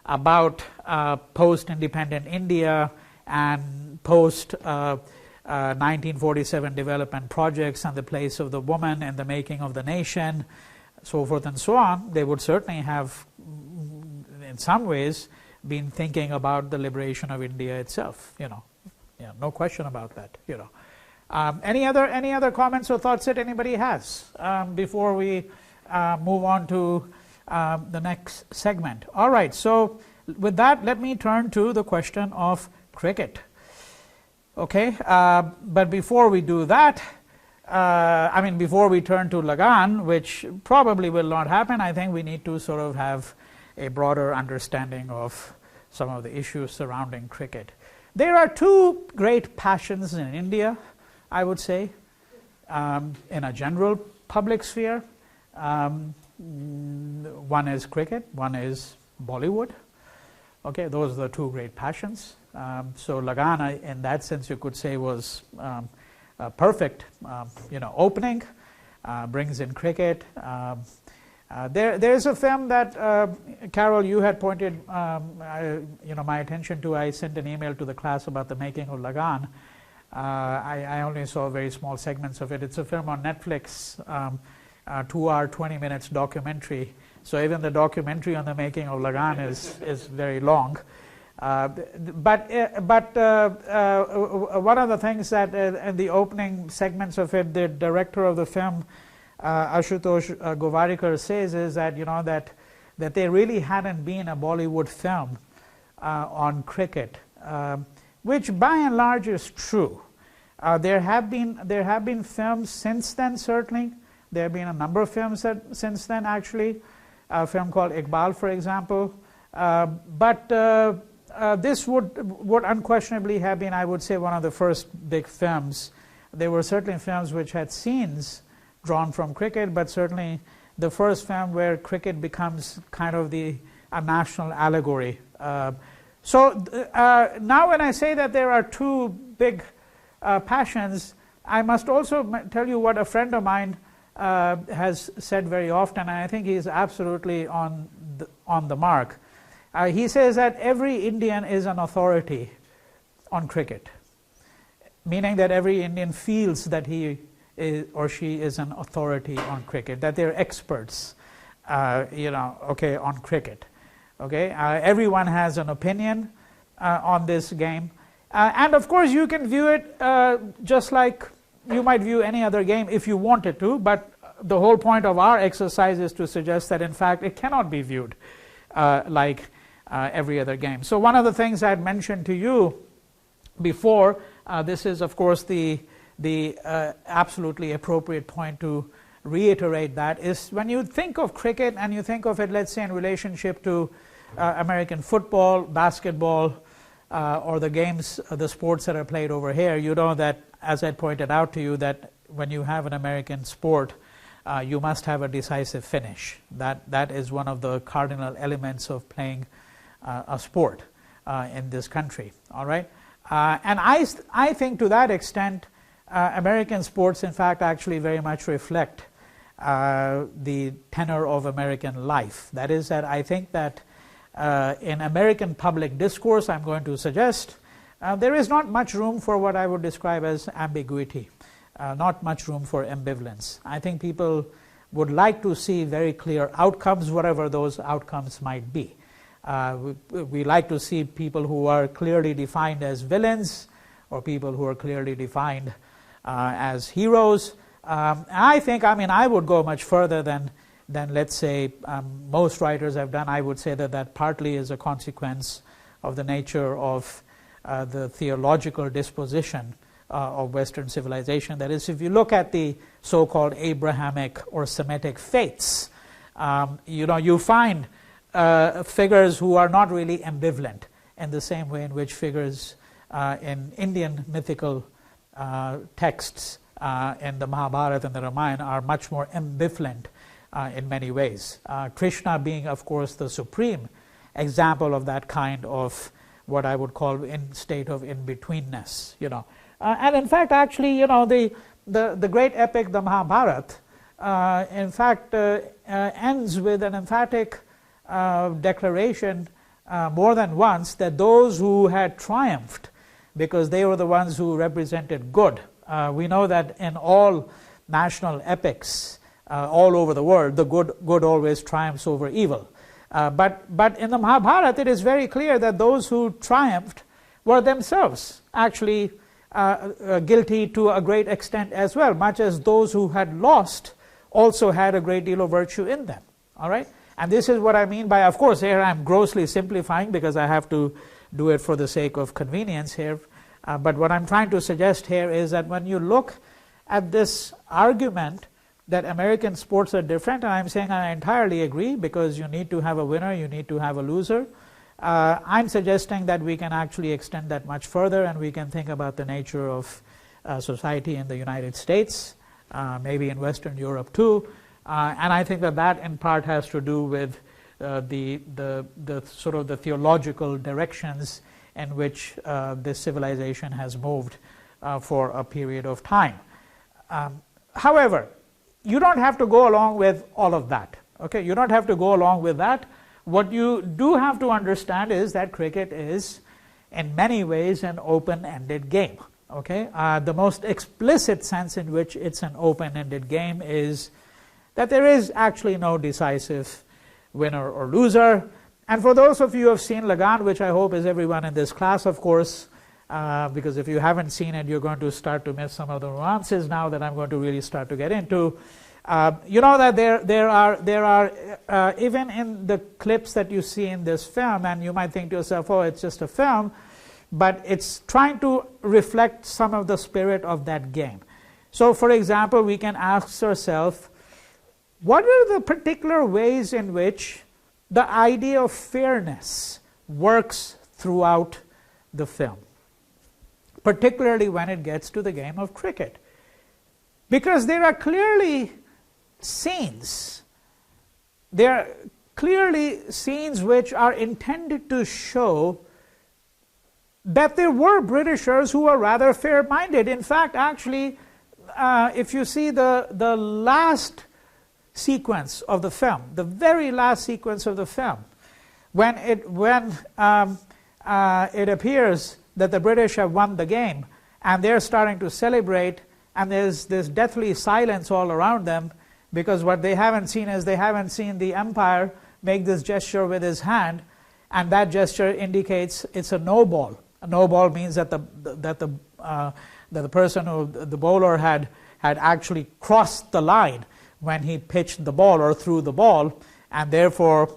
about post-independent India and post-1947 development projects and the place of the woman in the making of the nation, so forth and so on. They would certainly have, in some ways, been thinking about the liberation of India itself, Yeah, no question about that. Any other comments or thoughts that anybody has before we move on to the next segment? All right. So with that, let me turn to the question of cricket. Okay. But before we do that, before we turn to Lagaan, which probably will not happen, I think we need to sort of have a broader understanding of some of the issues surrounding cricket. There are two great passions in India, I would say, in a general public sphere. One is cricket, one is Bollywood. Okay, those are the two great passions. So Lagaan, in that sense, you could say, was a perfect, opening. Brings in cricket. There's a film that Carol, you had pointed, my attention to. I sent an email to the class about the making of Lagaan. I only saw very small segments of it. It's a film on Netflix, 2 hour, 20 minutes documentary. So even the documentary on the making of Lagaan is very long. But one of the things that in the opening segments of it, the director of the film, Ashutosh Govarikar, says is that that there really hadn't been a Bollywood film on cricket, which by and large is true. There have been films since then. Certainly, there have been a number of films since then. Actually, a film called Iqbal, for example. But this would unquestionably have been, I would say, one of the first big films. There were certainly films which had scenes drawn from cricket, but certainly the first film where cricket becomes kind of a national allegory. So now when I say that there are two big passions, I must also tell you what a friend of mine has said very often, and I think he's absolutely on the mark. He says that every Indian is an authority on cricket, meaning that every Indian feels that he or she is an authority on cricket, that they're experts, on cricket. Okay, everyone has an opinion on this game, and of course you can view it just like you might view any other game if you wanted to. But the whole point of our exercise is to suggest that in fact it cannot be viewed like every other game. So one of the things I had mentioned to you before, this is of course the absolutely appropriate point to reiterate, that is when you think of cricket and you think of it, let's say, in relationship to American football, basketball, or the games, the sports that are played over here, you know that, as I pointed out to you, that when you have an American sport, you must have a decisive finish. That is one of the cardinal elements of playing a sport in this country. All right, and I think to that extent, American sports, in fact, actually very much reflect the tenor of American life. That is, that I think that in American public discourse, I'm going to suggest, there is not much room for what I would describe as ambiguity, not much room for ambivalence. I think people would like to see very clear outcomes, whatever those outcomes might be. We like to see people who are clearly defined as villains, or people who are clearly defined as heroes. I think, I would go much further than let's say most writers have done. I would say that partly is a consequence of the nature of the theological disposition of Western civilization. That is, if you look at the so-called Abrahamic or Semitic faiths, you find figures who are not really ambivalent in the same way in which figures in Indian mythical texts in the Mahabharata and the Ramayana are much more ambivalent in many ways. Krishna being, of course, the supreme example of that kind of what I would call in state of in-betweenness. And in fact, actually, the great epic, the Mahabharata, in fact, ends with an emphatic declaration more than once that those who had triumphed, because they were the ones who represented good. We know that in all national epics all over the world, the good always triumphs over evil. But in the Mahabharata, it is very clear that those who triumphed were themselves actually guilty to a great extent as well, much as those who had lost also had a great deal of virtue in them. All right? And this is what I mean by, of course, here I'm grossly simplifying because I have to do it for the sake of convenience here. But what I'm trying to suggest here is that when you look at this argument that American sports are different, and I'm saying I entirely agree because you need to have a winner, you need to have a loser. I'm suggesting that we can actually extend that much further and we can think about the nature of society in the United States, maybe in Western Europe too. And I think that that in part has to do with the sort of the theological directions in which this civilization has moved for a period of time. However, you don't have to go along with all of that. Okay, you don't have to go along with that. What you do have to understand is that cricket is, in many ways, an open-ended game. Okay, the most explicit sense in which it's an open-ended game is that there is actually no decisive winner or loser. And for those of you who have seen Lagaan, which I hope is everyone in this class, of course, because if you haven't seen it, you're going to start to miss some of the nuances now that I'm going to really start to get into. You know that there are even in the clips that you see in this film, and you might think to yourself, oh, it's just a film, but it's trying to reflect some of the spirit of that game. So, for example, we can ask ourselves, what are the particular ways in which the idea of fairness works throughout the film, particularly when it gets to the game of cricket? Because there are clearly scenes which are intended to show that there were Britishers who were rather fair-minded. In fact, actually, if you see the last sequence of the film, the very last sequence of the film, when it appears that the British have won the game and they're starting to celebrate, and there's this deathly silence all around them, because what they haven't seen is they haven't seen the umpire make this gesture with his hand, and that gesture indicates it's a no ball. A no ball means that the person who the bowler had actually crossed the line when he pitched the ball or threw the ball, and therefore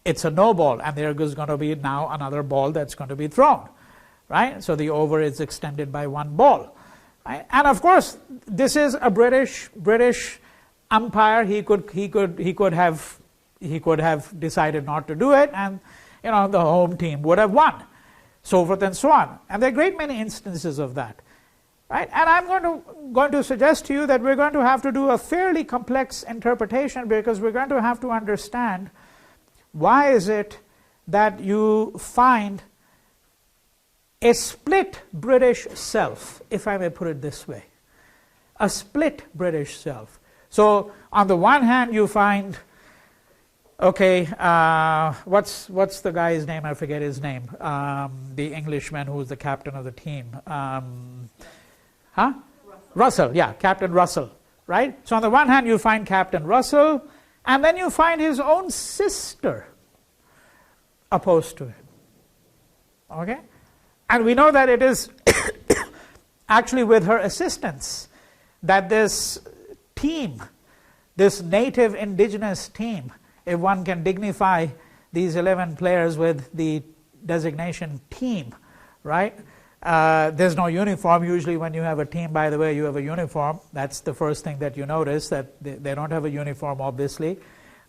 it's a no ball, and there is going to be now another ball that's going to be thrown, right? So the over is extended by one ball, right? And of course, this is a British umpire. He could have decided not to do it, and the home team would have won, so forth and so on. And there are a great many instances of that. Right? And I'm going to suggest to you that we're going to have to do a fairly complex interpretation, because we're going to have to understand why is it that you find a split British self, if I may put it this way, a split British self. So on the one hand you find, okay, what's the guy's name? I forget his name. The Englishman who's the captain of the team. Russell, yeah, Captain Russell, right? So on the one hand you find Captain Russell, and then you find his own sister opposed to him. Okay? And we know that it is actually with her assistance that this team, this native indigenous team, if one can dignify these 11 players with the designation team, right? There's no uniform. Usually when you have a team, by the way, you have a uniform. That's the first thing that you notice, that they don't have a uniform, obviously,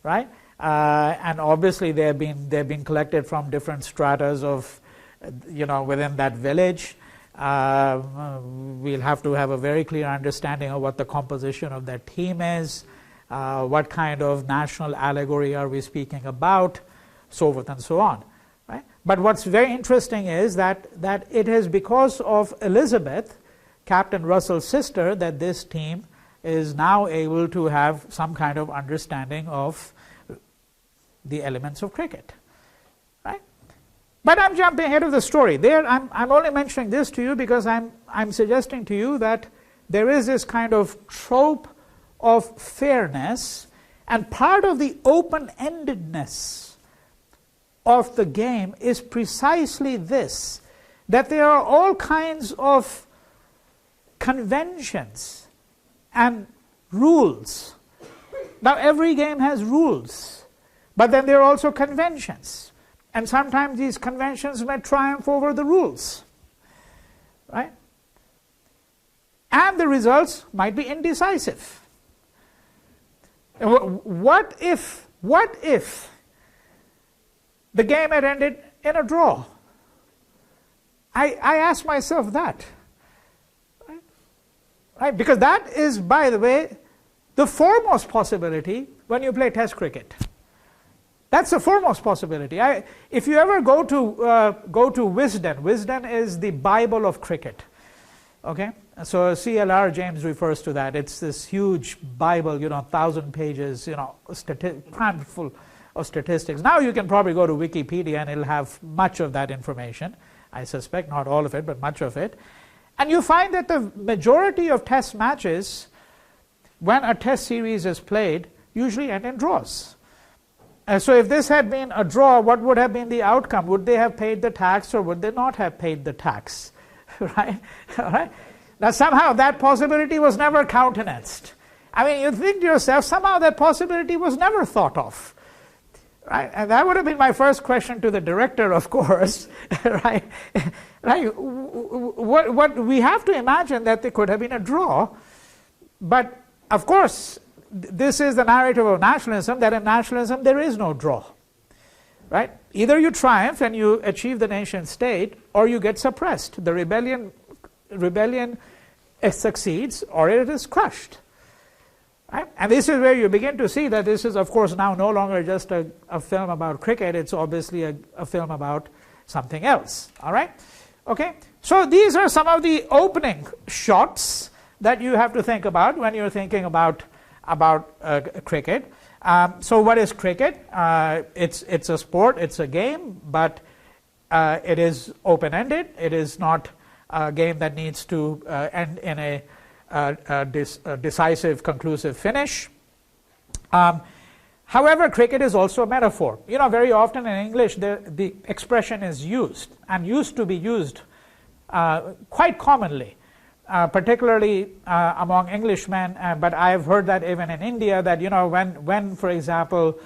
right? And obviously they've been collected from different stratas of, within that village. We'll have to have a very clear understanding of what the composition of that team is, what kind of national allegory are we speaking about, so forth and so on. Right? But what's very interesting is that it is because of Elizabeth, Captain Russell's sister, that this team is now able to have some kind of understanding of the elements of cricket. Right? But I'm jumping ahead of the story. I'm only mentioning this to you because I'm suggesting to you that there is this kind of trope of fairness, and part of the open-endedness of the game is precisely this, that there are all kinds of conventions and rules. Now, every game has rules, but then there are also conventions. And sometimes these conventions may triumph over the rules, right? And the results might be indecisive. What if the game had ended in a draw? I ask myself that. Right? Because that is, by the way, the foremost possibility when you play Test cricket. That's the foremost possibility. If you ever go to Wisden, Wisden is the Bible of cricket. Okay, so CLR James refers to that. It's this huge Bible, 1,000 pages, crammed full of statistics. Now you can probably go to Wikipedia and it'll have much of that information. I suspect not all of it, but much of it. And you find that the majority of test matches, when a test series is played, usually end in draws. So if this had been a draw, what would have been the outcome? Would they have paid the tax or would they not have paid the tax? Right? All right? Now somehow that possibility was never countenanced. I mean, you think to yourself, somehow that possibility was never thought of. Right? And that would have been my first question to the director, of course. Right? Right? What we have to imagine that there could have been a draw, but of course, this is the narrative of nationalism, that in nationalism there is no draw. Right? Either you triumph and you achieve the nation state, or you get suppressed. The rebellion succeeds, or it is crushed. Right? And this is where you begin to see that this is, of course, now no longer just a film about cricket. It's obviously a film about something else. All right? Okay? So these are some of the opening shots that you have to think about when you're thinking about cricket. So what is cricket? It's a sport, it's a game, but it is open-ended. It is not a game that needs to end in a decisive, conclusive finish. However, cricket is also a metaphor. Very often in English, the expression is used, and used to be used quite commonly. Particularly among Englishmen, but I've heard that even in India, that when for example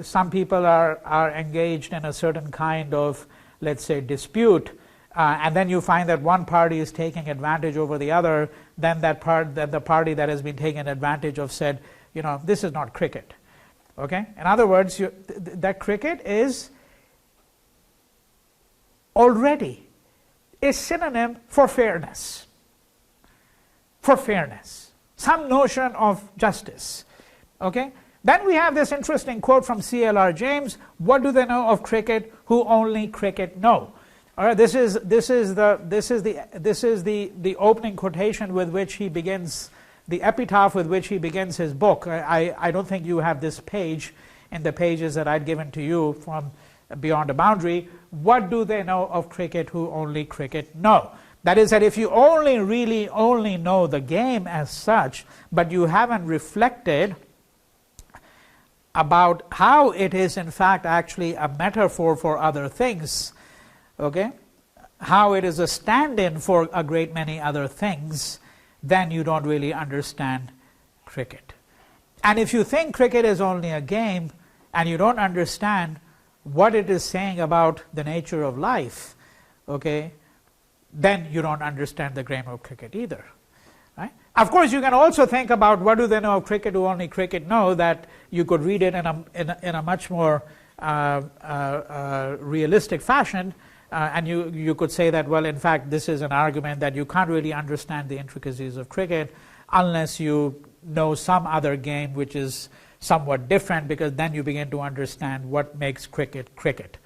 some people are engaged in a certain kind of, let's say, dispute, and then you find that one party is taking advantage over the other, then the party that has been taken advantage of said, this is not cricket. Okay, in other words, that cricket is already a synonym for fairness. For fairness, some notion of justice. Okay. Then we have this interesting quote from CLR James. What do they know of cricket who only cricket know? All right. This is the opening quotation with which he begins, the epitaph with which he begins his book. I don't think you have this page in the pages that I'd given to you from Beyond a Boundary. What do they know of cricket who only cricket know? That is, that if you really only know the game as such, but you haven't reflected about how it is in fact actually a metaphor for other things, okay, how it is a stand-in for a great many other things, then you don't really understand cricket. And if you think cricket is only a game and you don't understand what it is saying about the nature of life, okay, then you don't understand the game of cricket either. Right? Of course, you can also think about what do they know of cricket who only cricket know, that you could read it in a much more realistic fashion, and you could say that, well, in fact, this is an argument that you can't really understand the intricacies of cricket unless you know some other game which is somewhat different, because then you begin to understand what makes cricket cricket.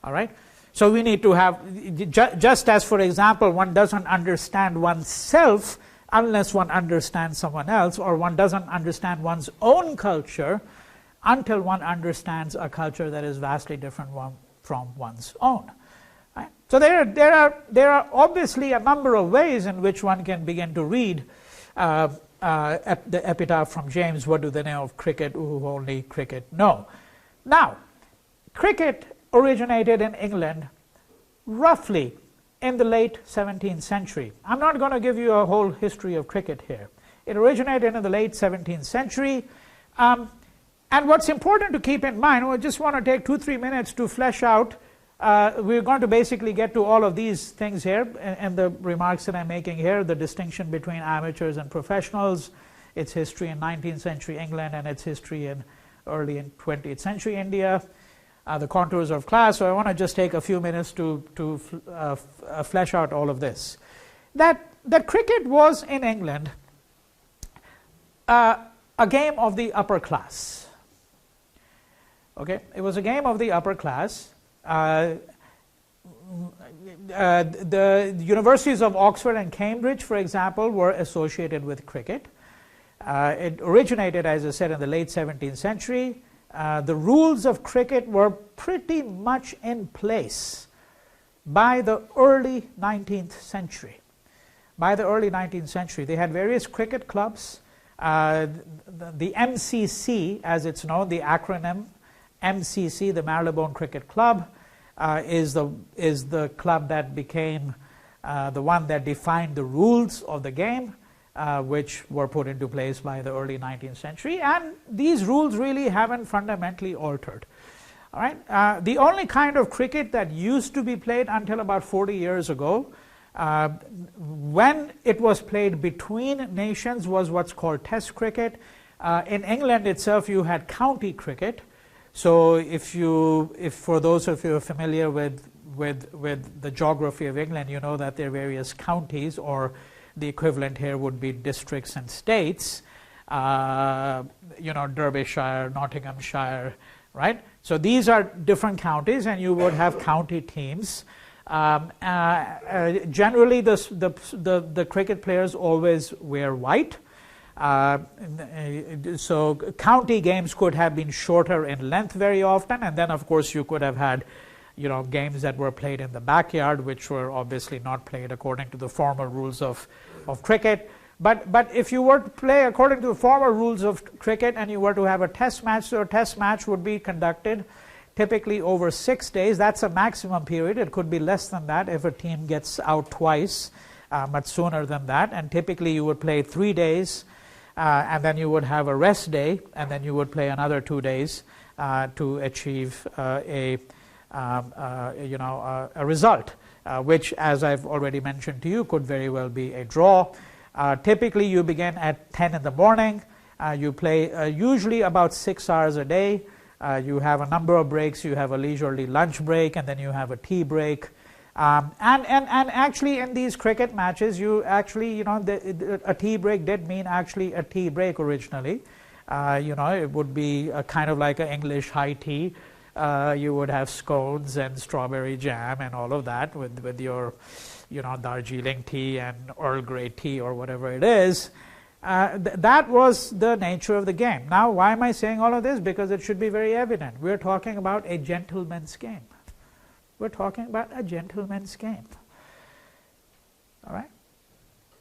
All right? So we need to have, just as, for example, one doesn't understand oneself unless one understands someone else, or one doesn't understand one's own culture until one understands a culture that is vastly different from one's own. Right? So there are obviously a number of ways in which one can begin to read the epitaph from James, what do they know of cricket who only cricket know. Now, cricket originated in England roughly in the late 17th century. I'm not going to give you a whole history of cricket here. It originated in the late 17th century. And what's important to keep in mind, we just want to take 2-3 minutes to flesh out. We're going to basically get to all of these things here and the remarks that I'm making here, the distinction between amateurs and professionals, its history in 19th century England and its history in early 20th century India, the contours of class. So I want to just take a few minutes to flesh out all of this. That cricket was in England a game of the upper class. Okay, it was a game of the upper class. The universities of Oxford and Cambridge, for example, were associated with cricket. It originated, as I said, in the late 17th century. The rules of cricket were pretty much in place by the early 19th century. By the early 19th century, they had various cricket clubs. The MCC, as it's known, the acronym MCC, the Marylebone Cricket Club, is the club that became the one that defined the rules of the game, which were put into place by the early 19th century. And these rules really haven't fundamentally altered. All right? The only kind of cricket that used to be played until about 40 years ago, when it was played between nations, was what's called Test cricket. In England itself, you had county cricket. So if for those of you who are familiar with the geography of England, you know that there are various counties, or the equivalent here would be districts and states, Derbyshire, Nottinghamshire, right? So these are different counties, and you would have county teams. Generally, the cricket players always wear white. So county games could have been shorter in length very often, and then of course you could have had games that were played in the backyard, which were obviously not played according to the formal rules of cricket. But if you were to play according to the formal rules of cricket and you were to have a test match, so a test match would be conducted typically over 6 days. That's a maximum period. It could be less than that if a team gets out twice, much sooner than that. And typically you would play 3 days, and then you would have a rest day, and then you would play another 2 days to achieve a result, which, as I've already mentioned to you, could very well be a draw. Typically you begin at 10 in the morning. You play usually about 6 hours a day. You have a number of breaks. You have a leisurely lunch break, and then you have a tea break. And actually in these cricket matches, you actually, a tea break did mean actually a tea break originally. It would be a kind of like an English high tea. You would have scones and strawberry jam and all of that with your, Darjeeling tea and Earl Grey tea or whatever it is. That was the nature of the game. Now, why am I saying all of this? Because it should be very evident. We're talking about a gentleman's game. We're talking about a gentleman's game. All right?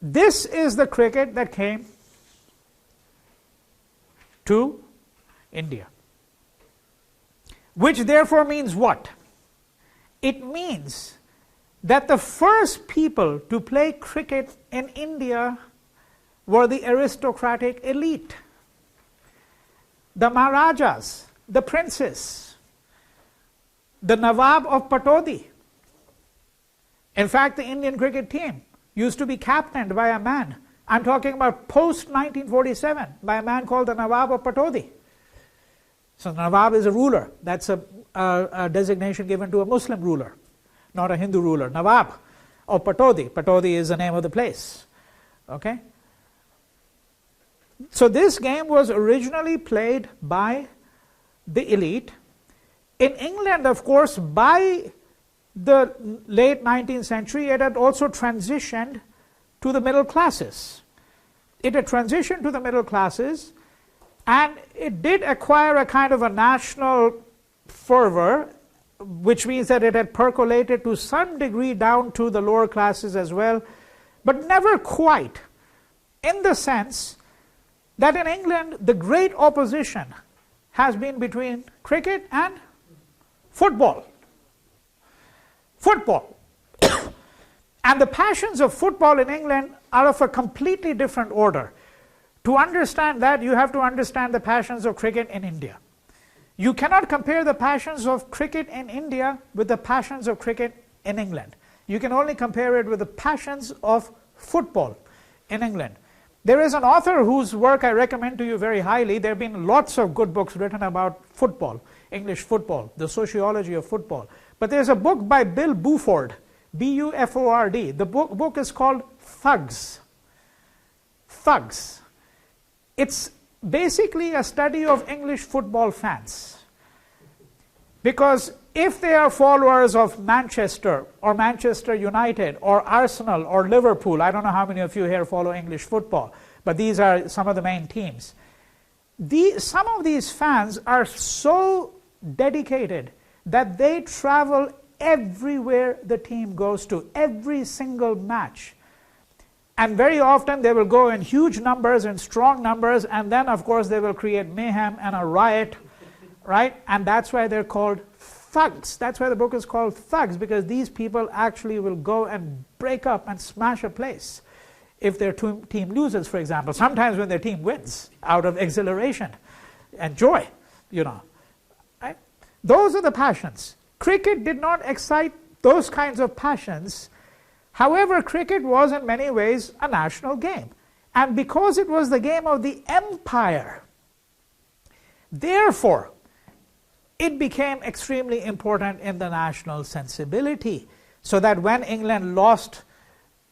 This is the cricket that came to India. Which therefore means what? It means that the first people to play cricket in India were the aristocratic elite, the Maharajas, the princes, the Nawab of Patodi. In fact, the Indian cricket team used to be captained by a man. I'm talking about post-1947, by a man called the Nawab of Patodi. So Nawab is a ruler. That's a designation given to a Muslim ruler, not a Hindu ruler. Nawab of Patodi. Patodi is the name of the place. Okay? So this game was originally played by the elite. In England, of course, by the late 19th century, it had also transitioned to the middle classes. It had transitioned to the middle classes, and it did acquire a kind of a national fervor, which means that it had percolated to some degree down to the lower classes as well, but never quite, in the sense that in England the great opposition has been between cricket and football. Football. And the passions of football in England are of a completely different order. To understand that, you have to understand the passions of cricket in India. You cannot compare the passions of cricket in India with the passions of cricket in England. You can only compare it with the passions of football in England. There is an author whose work I recommend to you very highly. There have been lots of good books written about football, English football, the sociology of football. But there's a book by Bill Buford, B-U-F-O-R-D. The book is called Thugs. Thugs. It's basically a study of English football fans. Because if they are followers of Manchester or Manchester United or Arsenal or Liverpool, I don't know how many of you here follow English football, but these are some of the main teams. Some of these fans are so dedicated that they travel everywhere the team goes to, every single match. And very often they will go in huge numbers and strong numbers, and then of course they will create mayhem and a riot, right? And that's why they're called thugs. That's why the book is called Thugs, because these people actually will go and break up and smash a place if their team loses, for example. Sometimes when their team wins, out of exhilaration and joy, you know. Right? Those are the passions. Cricket did not excite those kinds of passions. However, cricket was in many ways a national game. And because it was the game of the empire, therefore, it became extremely important in the national sensibility. So that when England lost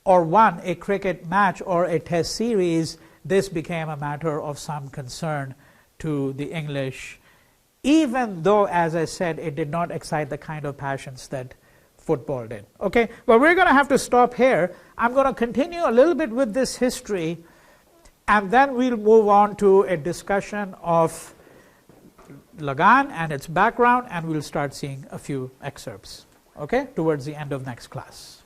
or won a cricket match or a test series, this became a matter of some concern to the English, even though, as I said, it did not excite the kind of passions that football did. Okay, well, we're going to have to stop here. I'm going to continue a little bit with this history, and then we'll move on to a discussion of Lagaan and its background, and we'll start seeing a few excerpts, okay, towards the end of next class.